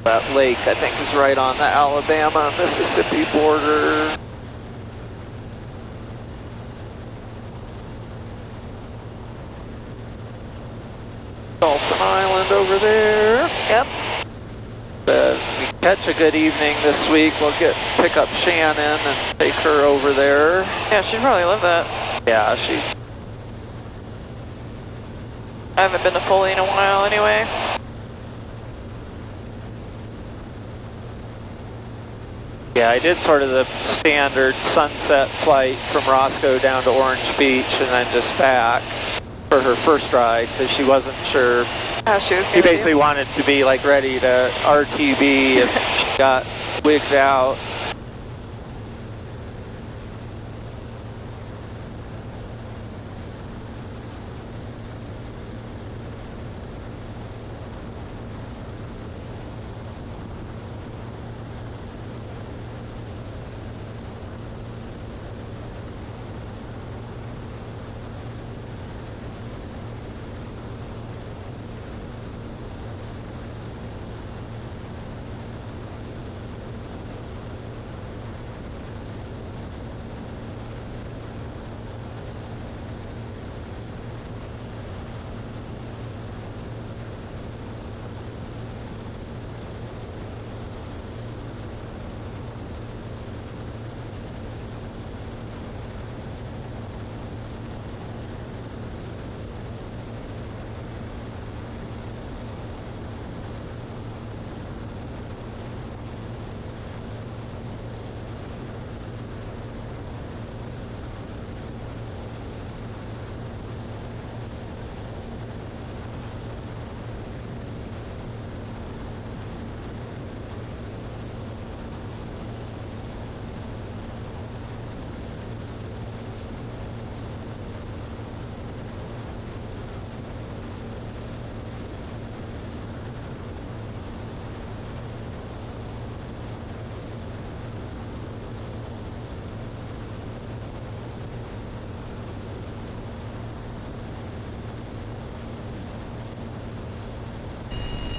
That lake, I think, is right on the Alabama-Mississippi border. Dolphin Island over there. Yep. If we catch a good evening this week, we'll pick up Shannon and take her over there. Yeah, she'd probably love that. Yeah, I haven't been to Foley in a while anyway. Yeah, I did sort of the standard sunset flight from Roscoe down to Orange Beach and then just back for her first ride because she wasn't sure. How she was She gonna basically do. wanted to be like ready to RTB if she got wigged out.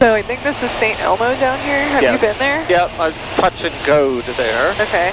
So I think this is St. Elmo down here. Have you been there? Yep, I touch and go to there. Okay.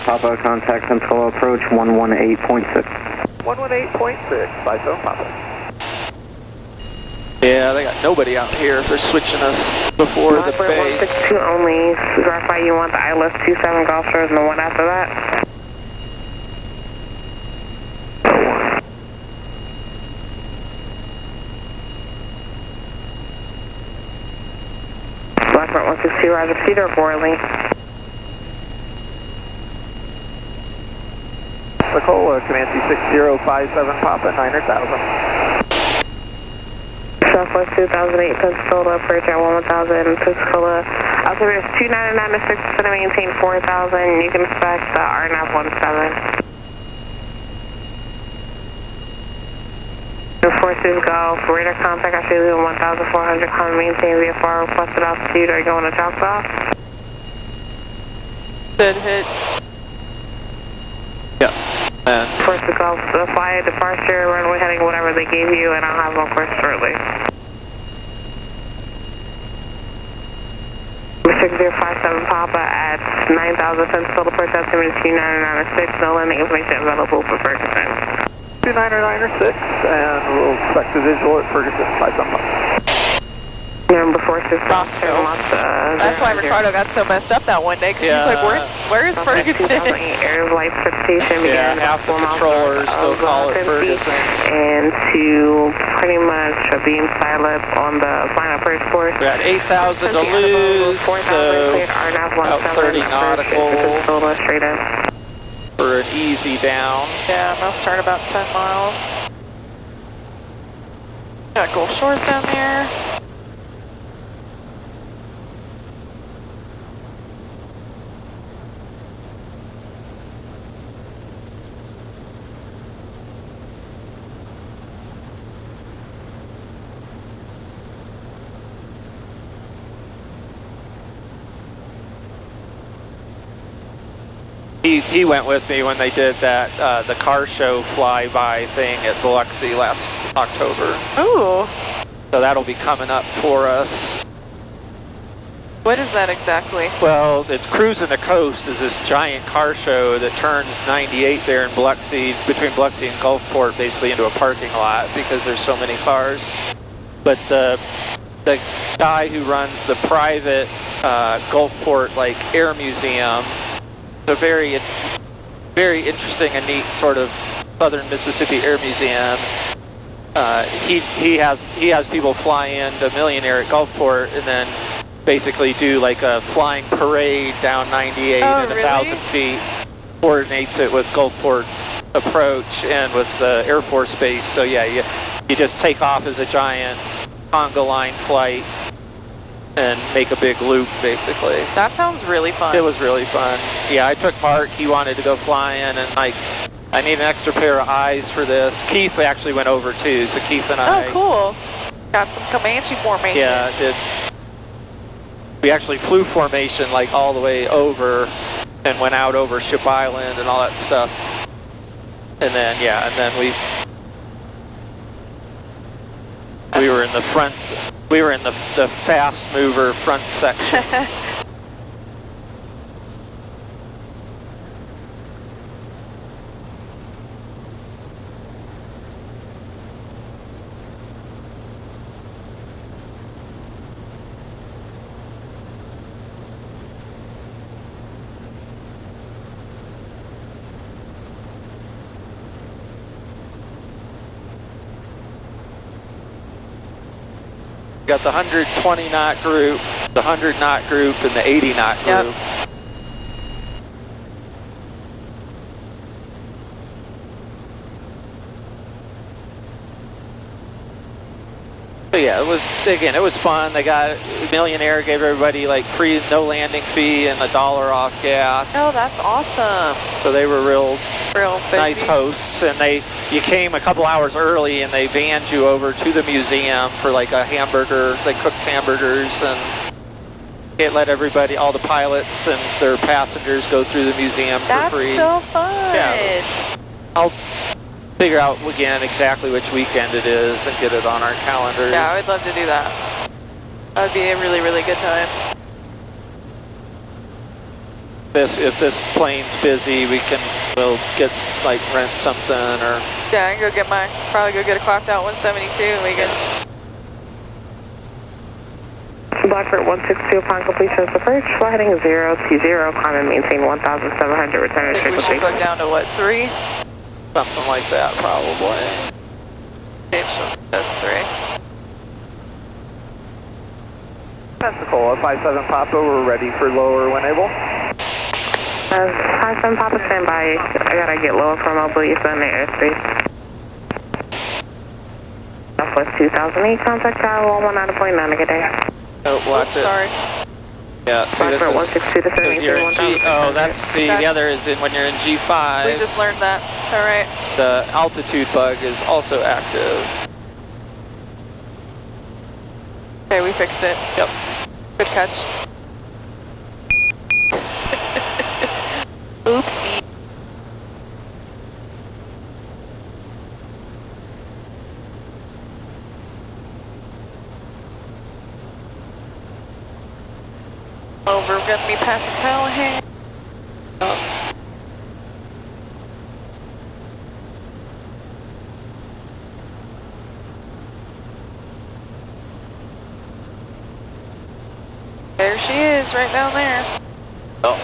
Papa, contact Pensacola Approach 118.6. 118.6, by phone Papa. Yeah, they got nobody out here for switching us before the bay. 162 only. Verify you want the ILS 27 Golf Stars and the one after that. Blackbird 162, Roger, Cedar Borley. Pensacola, Comanche 6057 Papa, 900,000. Southwest 2008, Pensacola, approach at 1000, Pensacola. Altimeter is 299 to 6, to maintain 4000. You can expect the RNAV 17. The forces go for radar contact, actually leaving 1400, come maintain VFR, requested altitude. Are you going to Choctaw? Good hit. Yeah. And Forces go, fly departure, runway heading, whatever they gave you, and I'll have one course shortly. 6057 Papa at 9000 Pensacola, approach altimeter 29906, no landing information available for Ferguson. 29906, and we'll expect a visual at Ferguson, by phone Papa. Number 46 Roscoe. That's why Ricardo got so messed up that one day, because he's like, where is Ferguson? Air flight precipitation began half the controllers still call it Ferguson. And to pretty much beam silent on the final approach course. we got 8,000 to lose, so about 30 nautical straight in. for an easy down. Yeah, I'll start about 10 miles. Got Gulf Shores down there. He went with me when they did that, the car show flyby thing at Biloxi last October. Ooh. So that'll be coming up for us. What is that exactly? Well, it's Cruising the Coast is this giant car show that turns 98 there in Biloxi, between Biloxi and Gulfport, basically into a parking lot because there's so many cars. But the guy who runs the private Gulfport air museum, a very interesting and neat sort of Southern Mississippi Air Museum. He has people fly into Millionaire at Gulfport and then basically do a flying parade down 98 at 1,000 feet. Coordinates it with Gulfport Approach and with the Air Force Base. So yeah, you just take off as a giant conga line flight and make a big loop, basically. That sounds really fun. It was really fun. Yeah, I took Mark. He wanted to go flying, and I need an extra pair of eyes for this. Keith actually went over too, so Keith and I. Oh, cool. Got some Comanche formation. Yeah, we actually flew formation all the way over, and went out over Ship Island and all that stuff. And then we were in the front. We were in the fast mover front section. Got the 120 knot group, the 100 knot group, and the 80 knot group. Yep. So yeah, it was fun. They got Millionaire gave everybody free no landing fee and $1 off gas. Oh, that's awesome. So they were real busy. nice hosts, and you came a couple hours early and they vanned you over to the museum for a hamburger. They cooked hamburgers, and it let everybody, all the pilots and their passengers, go through the museum for free. That's so fun. Yeah. I'll figure out again exactly which weekend it is and get it on our calendar. Yeah, I would love to do that. That would be a really, really good time. If this plane's busy, we'll get like rent something or. Yeah, I can go get mine. Probably go get a clocked out 172 and we can. Blackbird 162 upon completion of the approach, fly heading 020, climb and maintain 1,700, return to We should go down to what, 3? Something like that, probably. That's 3. Pensacola 57 Papa, we're ready for lower when able. 57 Papa, stand by. I gotta get lower from Oblique on the airspace. Southwest 2008, contact tower 119.9, good day. Oh, watch it. Sorry. Yeah, see this Blackbird 162 to 73, oh, that's the other is when you're in G5. We just learned that. All right. The altitude bug is also active. Okay, we fixed it. Yep. Good catch. Oopsie. Oh, we're gonna be passing Callahan. There she is, right down there. Oh.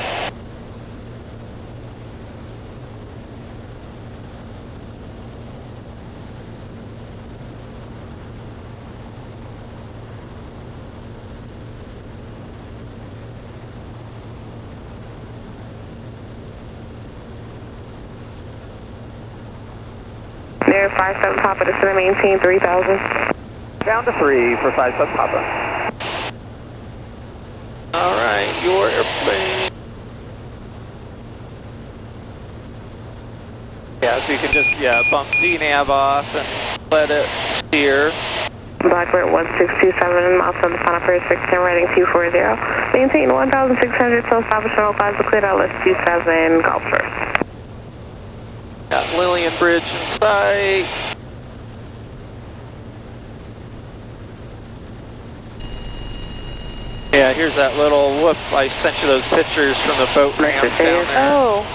There, 57 Papa, to center maintain 3,000. Down to 3 for 57 Papa. Alright, your airplane. Yeah, so you can just, bump DNAV off and let it steer. Blackbird 1627, miles from the final approach 16, heading 240. Maintain 1,600, so establishment 05, cleared out, let's 27, golf first. Got Lillian Bridge in sight. Yeah, here's that little whoop. I sent you those pictures from the boat ramp down there. Oh.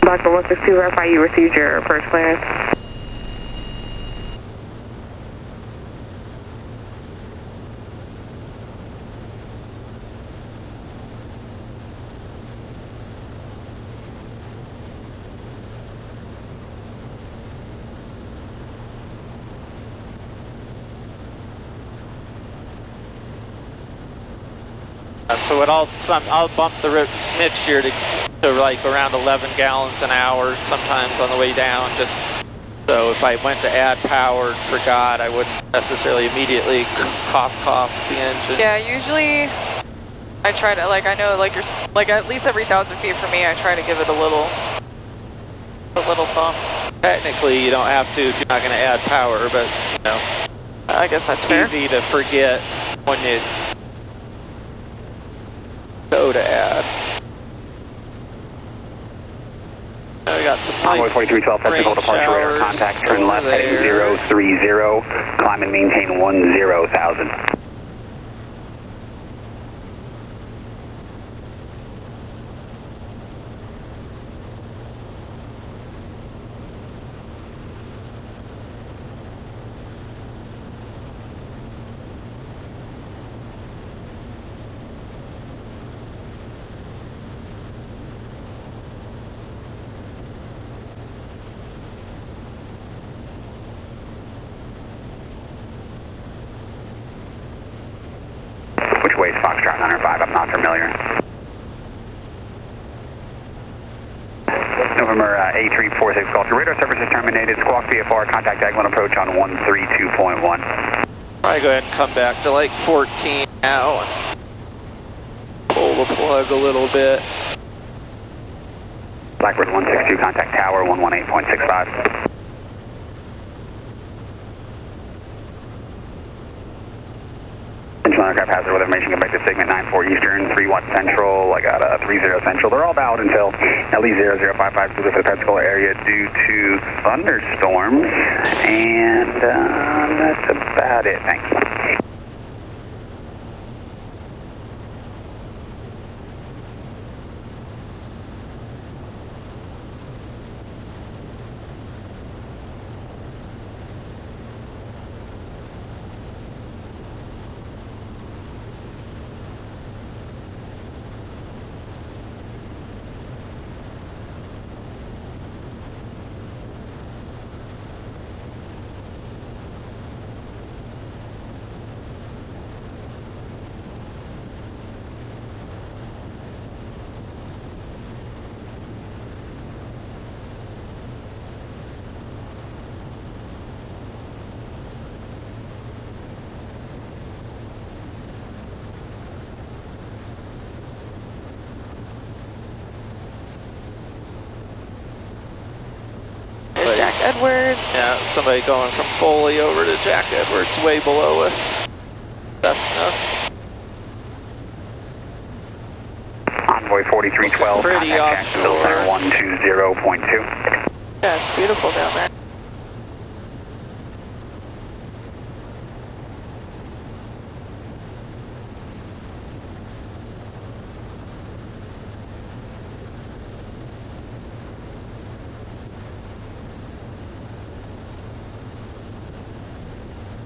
Blackbird 162, verify you received your approach clearance. So I'll bump the mixture to like around 11 gallons an hour sometimes on the way down, just so if I went to add power and forgot, I wouldn't necessarily immediately cough the engine. Yeah, usually I try to, like, I know, like, you're, like, at least every 1,000 feet for me, I try to give it a little bump. Technically, you don't have to if you're not going to add power, but, you know. I guess that's fair. Easy to forget when you go to add. Now we got some Runway 4312, Pensacola departure radar contact, turn left heading 030, climb and maintain 10,000. Which way is Foxtrot 905? I'm not familiar. November 8346 Golf. Your radar service is terminated. Squawk VFR, contact Agland approach on 132.1. Probably go ahead and come back to like 14 now and pull the plug a little bit. Blackbird 162, contact tower 118.65. Central aircraft hazard weather information, come back to segment 94 Eastern, 31 Central, I got a 30 Central. They're all valid until at least 0055 for the Pensacola area due to thunderstorms, and that's about it, thanks. Edwards. Yeah, somebody going from Foley over to Jack Edwards, way below us. Cessna. Envoy 4312. Pretty Jacksonville Center offshore. 120.2. Yeah, it's beautiful down there.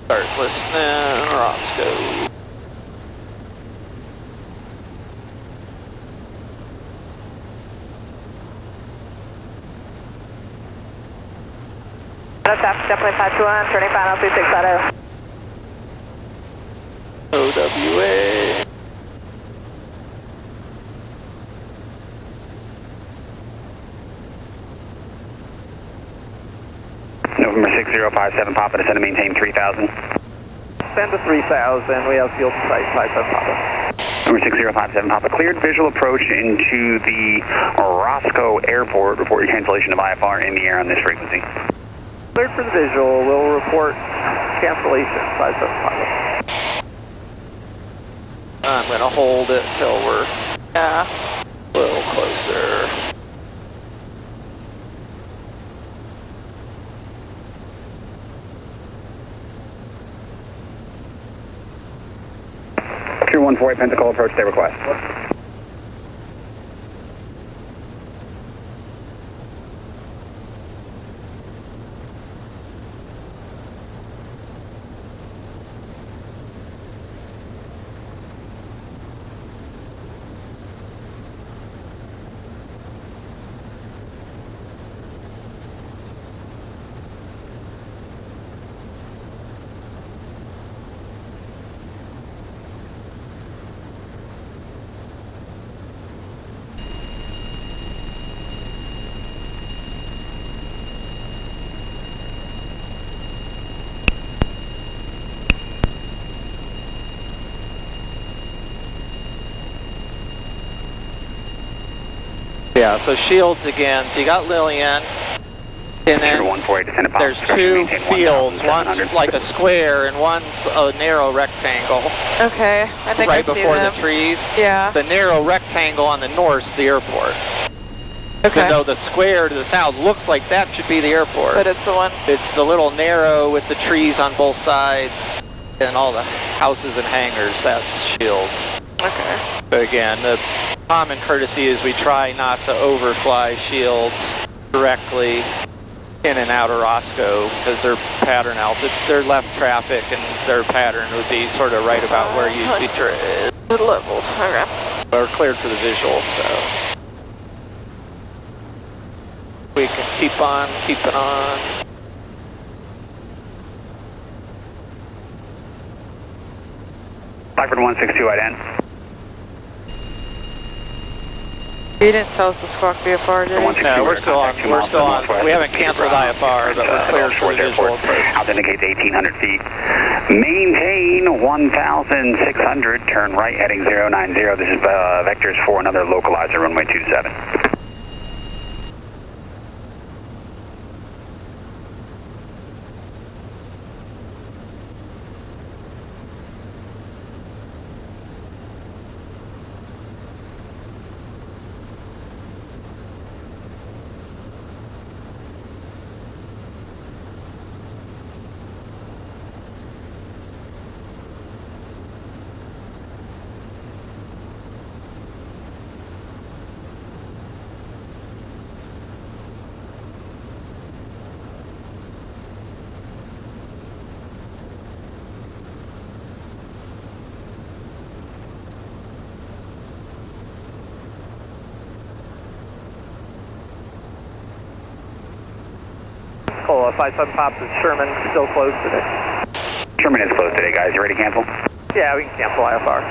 Start listening, Roscoe. Definitely 521, turning final 2650. OWA. November 6057 Papa, descend to maintain 3000. Send to 3,000. We have field sight 57 Papa. Number 6057 Papa, cleared visual approach into the Roscoe Airport. Report your cancellation of IFR in the air on this frequency. Cleared for the visual. We'll report cancellation 57 Papa. I'm gonna hold it till we're a little closer. Tier 148 Pensacola Approach, stay request. Yeah, so shields again. So you got Lillian, and then there's two fields. One's like a square and one's a narrow rectangle. Okay, I think right I see before them. the trees. Yeah. The narrow rectangle on the north is the airport. Okay. Even though the square to the south looks like that should be the airport. But it's the one. It's the little narrow with the trees on both sides and all the houses and hangars. That's shields. Okay. But again, the common courtesy is we try not to overfly shields directly in and out of Roscoe because their pattern altitude, their left traffic and their pattern would be sort of right about where you'd be level. Okay. or cleared for the visual, so we can keep on keeping on. Blackbird 162 IDN. You didn't tell us to squawk VFR, did you? No, we're still on. We're still on. We haven't canceled IFR, but we're cleared for the visual approach. Out indicates 1,800 feet. Maintain 1,600. Turn right, heading 090. This is vectors for another localizer, runway 27. Pensacola 57 Pops is Sherman still closed today? Sherman is closed today, guys. You ready to cancel? Yeah, we can cancel IFR.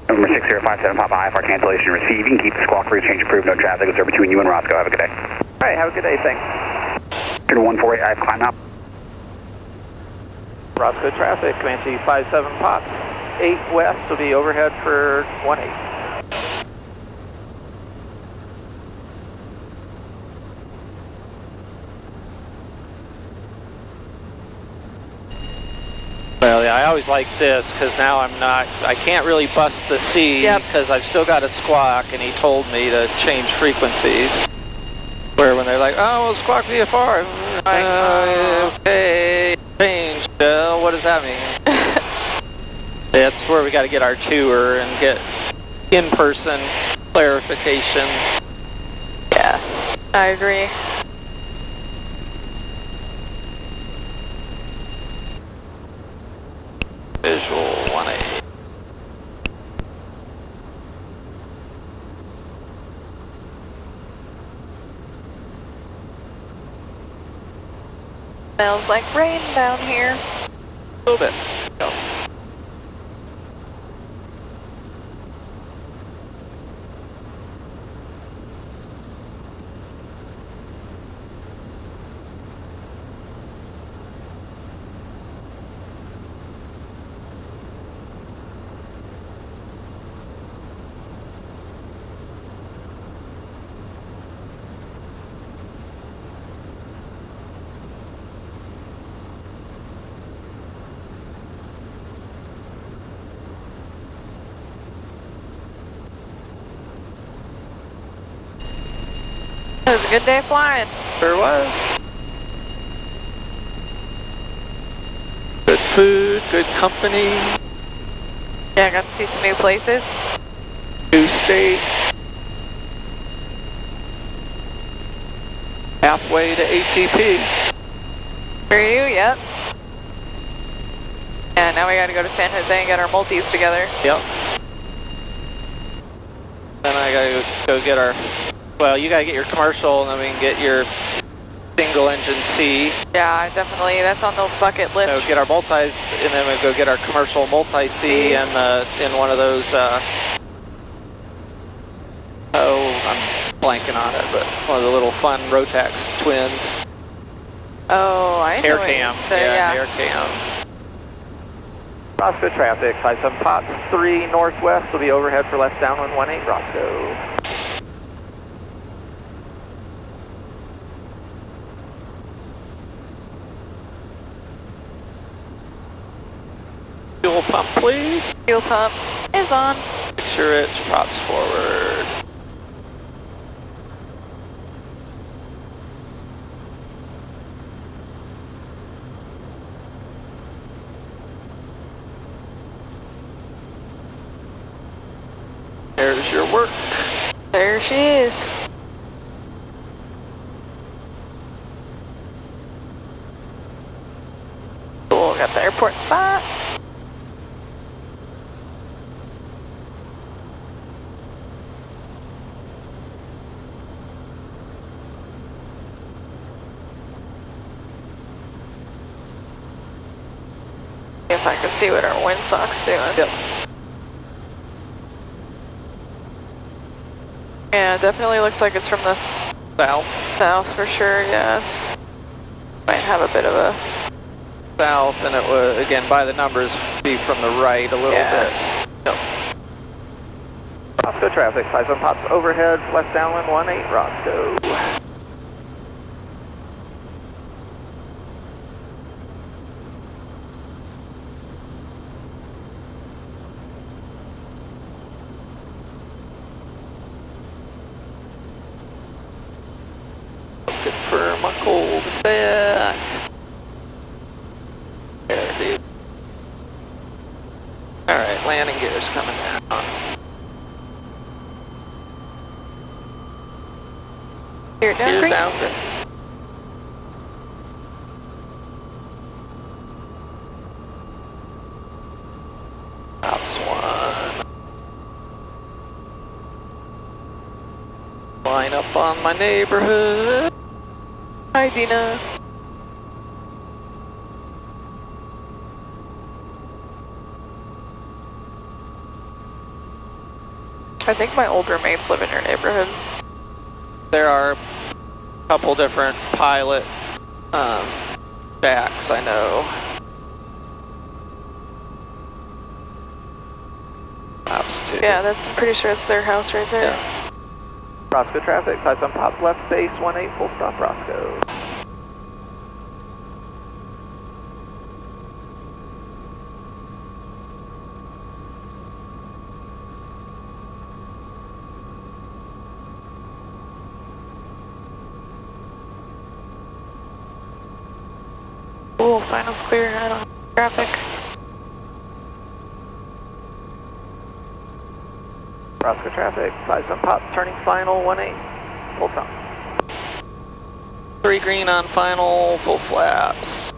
November 6057 Papa IFR cancellation receiving. Keep the squawk route change approved. No traffic. Observe between you and Roscoe. Have a good day. All right, have a good day. Thanks. 148, I have climb out. Roscoe traffic, Comanche 57 Pops. 8 west will be overhead for 18. Well, yeah, I always like this because now I can't really bust the C because I've still got a squawk, and he told me to change frequencies. Where when they're like, oh, well, squawk VFR. Okay, change. What does that mean? That's where we got to get our tour and get in-person clarification. Yeah, I agree. Visual 1A. Smells like rain down here. A little bit. Go. It was a good day flying. Sure was. Good food, good company. Yeah, I got to see some new places. New state. Halfway to ATP. For you, yep. Yeah, now we gotta go to San Jose and get our multis together. Yep. Then I gotta go get our, well, you gotta get your commercial, and then we can get your single engine C. Yeah, definitely. That's on the bucket list. So get our multis, and then we go get our commercial multi-C and in one of those, I'm blanking on it, but one of the little fun Rotax twins. Oh, I know. Air cam. Yeah, air cam. Roscoe traffic, 57 Pots 3 northwest will be overhead for left downwind 18 Roscoe. Fuel pump, please. Fuel pump is on. Make sure it's props forward. There's your work. There she is. Cool, got the airport site. If I can see what our windsock's doing. Yep. Yeah, it definitely looks like it's from the south for sure, yeah. Might have a bit of a... South, and it would, again, by the numbers, be from the right a little bit. Yep. Roscoe traffic, 57 Pots overhead, left downwind 18 Roscoe. Looking for my cold set. There, dude. Alright, landing gear's coming down. You're down Gear green. down green. Ops 1. Line up on my neighborhood. Hi, Dina. I think my old roommates live in your neighborhood. There are a couple different pilot shacks, I know. Ops 2. Yeah, that's I'm pretty sure it's their house right there. Yeah. Roscoe traffic, 57 Pots left base 18 full stop Roscoe. Cool, final's clear. I don't have traffic. Roscoe traffic, 5-7 pop, turning final, 18, full time. 3 green on final, full flaps.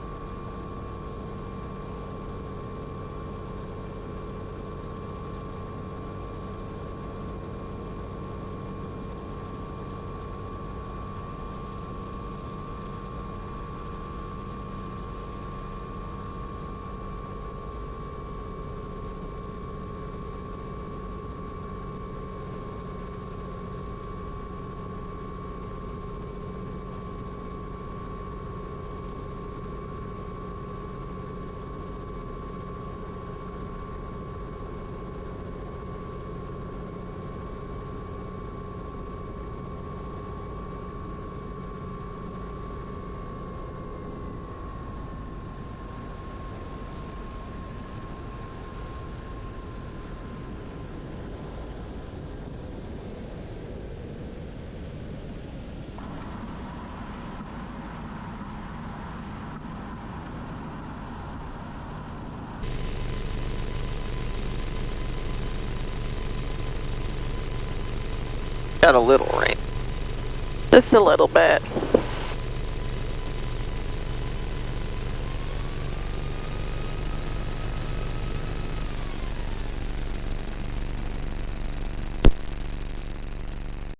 Got a little rain. Just a little bit.